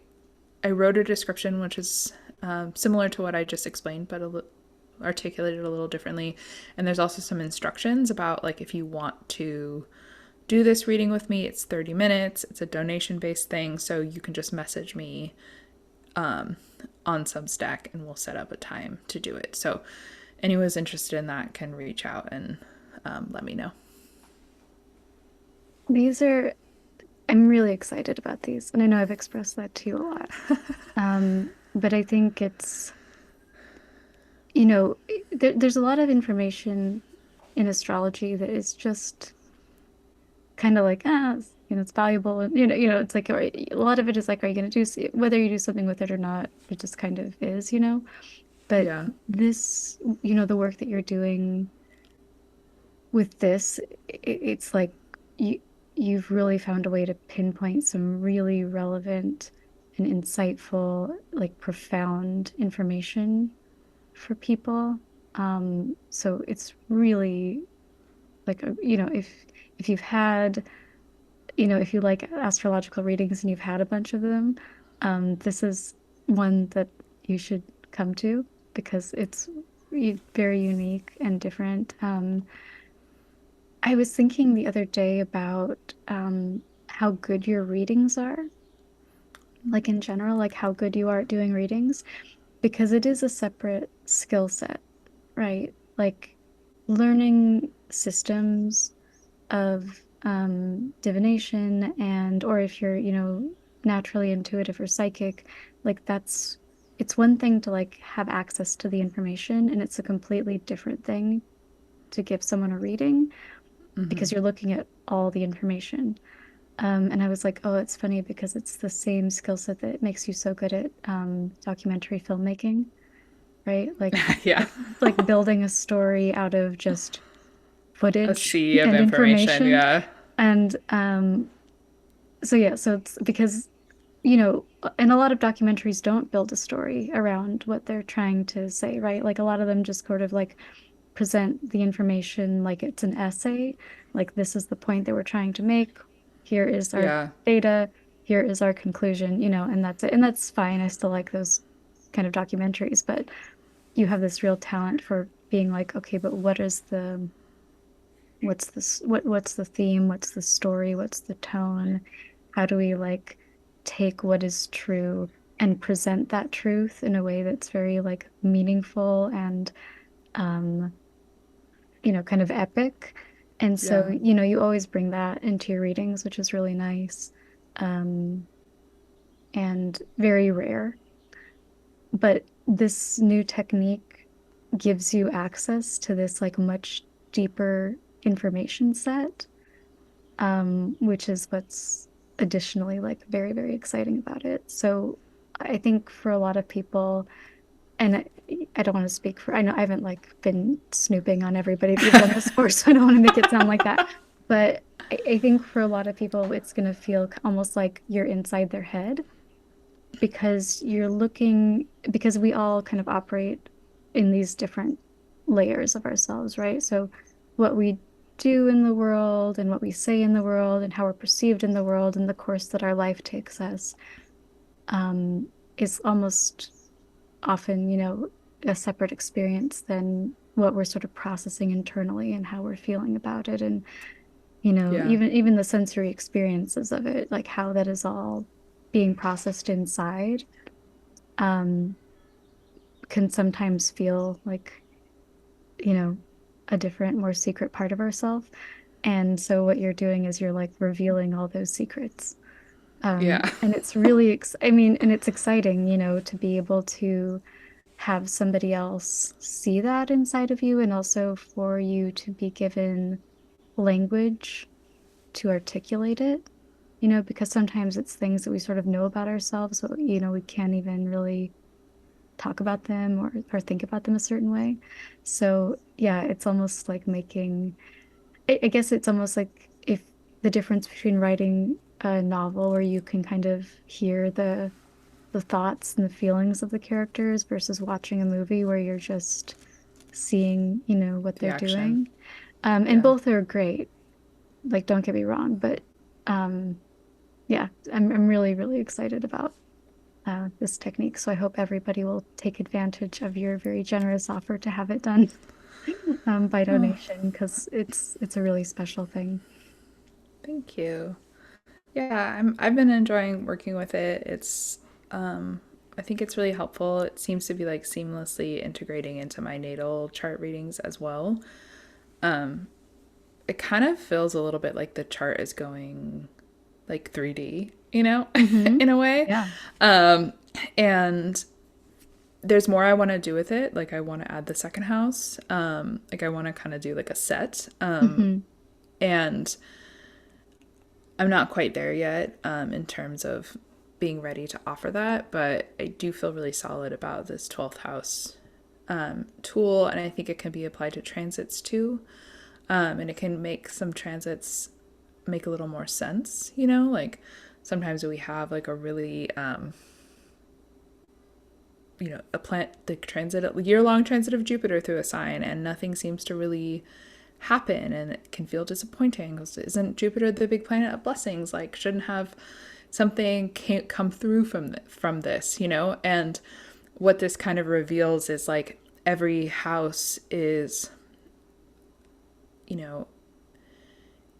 Speaker 2: I wrote a description which is similar to what I just explained, but articulated a little differently. And there's also some instructions about like if you want to do this reading with me, it's 30 minutes. It's a donation based thing, so you can just message me on Substack and we'll set up a time to do it. So anyone who's interested in that can reach out and let me know.
Speaker 1: These are, I'm really excited about these, and I know I've expressed that to you a lot. But I think it's, there's a lot of information in astrology that is just kind of like, it's valuable, and it's like a lot of it is like, are you going to do whether you do something with it or not? It just kind of is. But
Speaker 2: Yeah.
Speaker 1: this, the work that you're doing with this, it's like you you've really found a way to pinpoint some really relevant and insightful, like profound information for people. So it's really like if you've had, if you like astrological readings and you've had a bunch of them, this is one that you should come to because it's very unique and different. I was thinking the other day about how good your readings are, like in general, like how good you are at doing readings, because it is a separate skill set, right? Like learning systems of divination or if you're, naturally intuitive or psychic, like it's one thing to like have access to the information, and it's a completely different thing to give someone a reading because you're looking at all the information. And I was like, oh, it's funny because it's the same skill set that makes you so good at documentary filmmaking, right?
Speaker 2: Yeah.
Speaker 1: Like building a story out of just
Speaker 2: A
Speaker 1: footage
Speaker 2: sea of
Speaker 1: and
Speaker 2: information.
Speaker 1: information.
Speaker 2: Yeah.
Speaker 1: And so yeah, so it's because, and a lot of documentaries don't build a story around what they're trying to say, right? Like a lot of them just sort of like present the information like it's an essay, like this is the point that we're trying to make. Here is our
Speaker 2: Yeah.
Speaker 1: data. Here is our conclusion, and that's it. And that's fine. I still like those kind of documentaries, but you have this real talent for being like, okay, but what's the theme? What's the story? What's the tone? How do we like take what is true and present that truth in a way that's very like meaningful and um kind of epic. And so,
Speaker 2: Yeah.
Speaker 1: you always bring that into your readings, which is really nice, um, and very rare. But this new technique gives you access to this like much deeper information set, which is what's additionally like very, very exciting about it. So I think for a lot of people, and I don't want to speak for, I know I haven't like been snooping on everybody that you've done this for, so I don't want to make it sound like that. But I think for a lot of people, it's going to feel almost like you're inside their head because because we all kind of operate in these different layers of ourselves, right? So what we do in the world and what we say in the world and how we're perceived in the world and the course that our life takes us is almost often, a separate experience than what we're sort of processing internally and how we're feeling about it. And,
Speaker 2: Yeah.
Speaker 1: even the sensory experiences of it, like how that is all being processed inside, um, can sometimes feel like, you know, a different, more secret part of ourselves. And so what you're doing is you're like revealing all those secrets.
Speaker 2: Yeah.
Speaker 1: And it's really, I mean, and it's exciting, to be able to have somebody else see that inside of you and also for you to be given language to articulate it, because sometimes it's things that we sort of know about ourselves, but, we can't even really talk about them or think about them a certain way. So, yeah, it's almost like I guess it's almost like if the difference between writing a novel where you can kind of hear the thoughts and the feelings of the characters versus watching a movie where you're just seeing, what
Speaker 2: The
Speaker 1: they're
Speaker 2: action.
Speaker 1: doing. And
Speaker 2: Yeah.
Speaker 1: both are great. Like, don't get me wrong, but um, yeah, I'm really, really excited about this technique. So I hope everybody will take advantage of your very generous offer to have it done by
Speaker 2: Oh,
Speaker 1: donation because it's a really special thing.
Speaker 2: thank you. Yeah, I've been enjoying working with it. I think it's really helpful. It seems to be like seamlessly integrating into my natal chart readings as well. It kind of feels a little bit like the chart is going like 3D,
Speaker 1: Hmm.
Speaker 2: in a way.
Speaker 1: Yeah.
Speaker 2: Um, and there's more I want to do with it. Like I want to add the second house. Like I want to kind of do like a set.
Speaker 1: Hmm.
Speaker 2: And I'm not quite there yet in terms of being ready to offer that, but I do feel really solid about this 12th house tool, and I think it can be applied to transits too. And it can make some transits make a little more sense, like sometimes we have like a really, a plant, the transit, a year long transit of Jupiter through a sign, and nothing seems to really happen, and it can feel disappointing because isn't Jupiter the big planet of blessings? Like, shouldn't have something can't come through from this, And what this kind of reveals is like every house is, you know,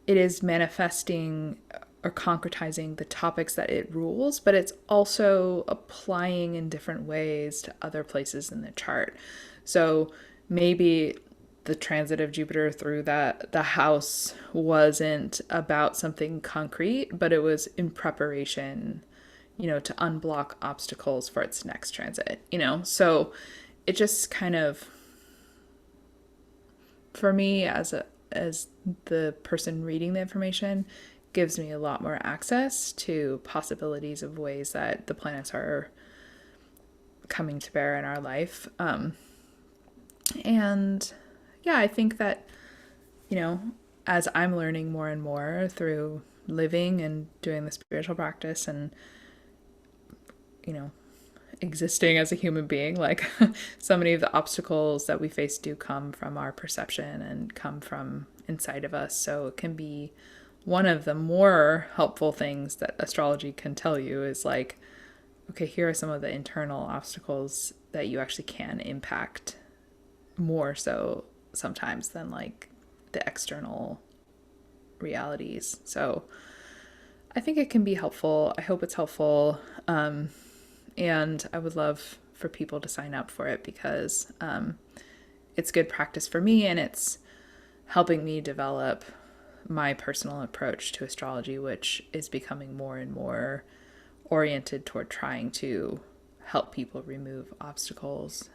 Speaker 2: it is manifesting or concretizing the topics that it rules, but it's also applying in different ways to other places in the chart. So maybe the transit of Jupiter through that the house wasn't about something concrete, but it was in preparation, to unblock obstacles for its next transit. So it just kind of, for me as the person reading the information, gives me a lot more access to possibilities of ways that the planets are coming to bear in our life. And yeah, I think that, you know, as I'm learning more and more through living and doing the spiritual practice and, you know, existing as a human being, like so many of the obstacles that we face do come from our perception and come from inside of us. So it can be one of the more helpful things that astrology can tell you is like, okay, here are some of the internal obstacles that you actually can impact more so sometimes than like the external realities. So I think it can be helpful. I hope it's helpful. And I would love for people to sign up for it because it's good practice for me and it's helping me develop my personal approach to astrology, which is becoming more and more oriented toward trying to help people remove obstacles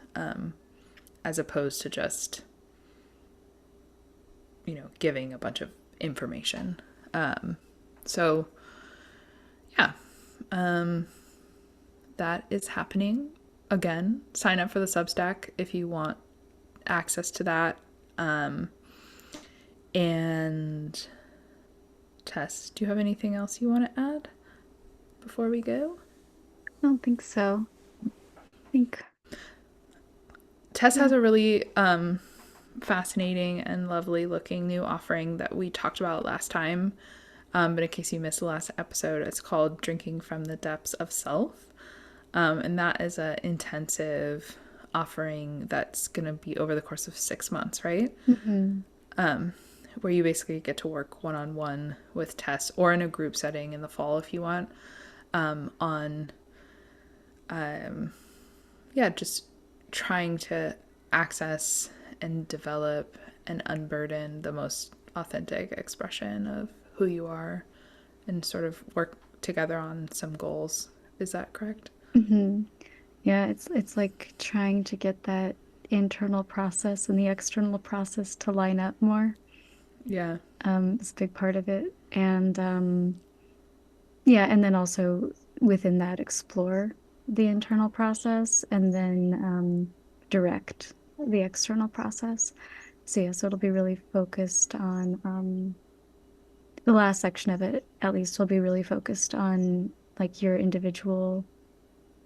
Speaker 2: as opposed to just, giving a bunch of information. So, yeah, that is happening. Again, sign up for the Substack if you want access to that. And Tess, do you have anything else you want to add before we go?
Speaker 1: I don't think so. I think,
Speaker 2: Tess
Speaker 1: yeah.
Speaker 2: has a really fascinating and lovely looking new offering that we talked about last time. But in case you missed the last episode, it's called Drinking from the Depths of Self. And that is an intensive offering that's going to be over the course of 6 months, right?
Speaker 1: Hmm.
Speaker 2: Where you basically get to work one on one with Tess or in a group setting in the fall if you want, on, yeah, just trying to access and develop and unburden the most authentic expression of who you are and sort of work together on some goals. Is that correct?
Speaker 1: Hmm. Yeah, it's like trying to get that internal process and the external process to line up more.
Speaker 2: Yeah.
Speaker 1: It's a big part of it. And yeah, and then also within that explore the internal process and then direct the external process. So yeah, so it'll be really focused on the last section of it, at least will be really focused on like your individual,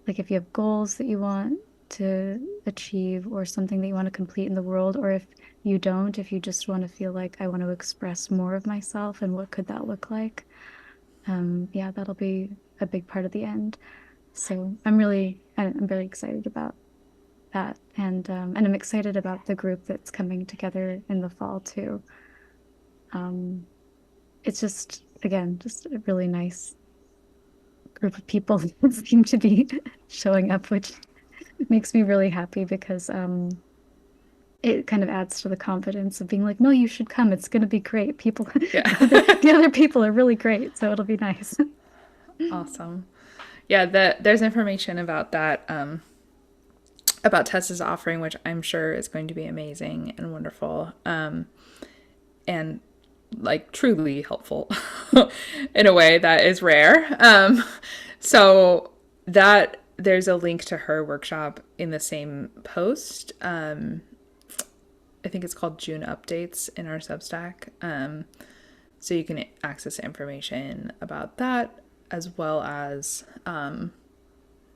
Speaker 1: like if you have goals that you want to achieve or something that you want to complete in the world, or if you don't, if you just want to feel like I want to express more of myself and what could that look like? Yeah, that'll be a big part of the end. So I'm really excited about that, and I'm excited about the group that's coming together in the fall too. Um, it's just again just a really nice group of people that seem to be showing up, which makes me really happy because it kind of adds to the confidence of being like, no, you should come. It's going to be great. People,
Speaker 2: Yeah.
Speaker 1: the other people are really great, so it'll be nice.
Speaker 2: Awesome. Yeah, there's information about that, about Tessa's offering, which I'm sure is going to be amazing and wonderful, and like truly helpful in a way that is rare. So that there's a link to her workshop in the same post. I think it's called June Updates in our Substack. So you can access information about that as well as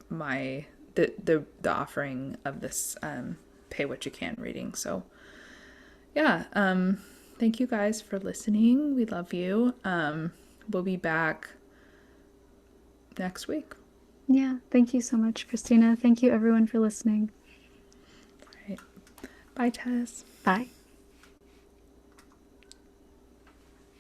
Speaker 2: my the offering of this pay what you can reading. So yeah, thank you guys for listening. We love you. We'll be back next week.
Speaker 1: Yeah, thank you so much, Christina. Thank you everyone for listening.
Speaker 2: All right. Bye, Tess.
Speaker 1: Bye.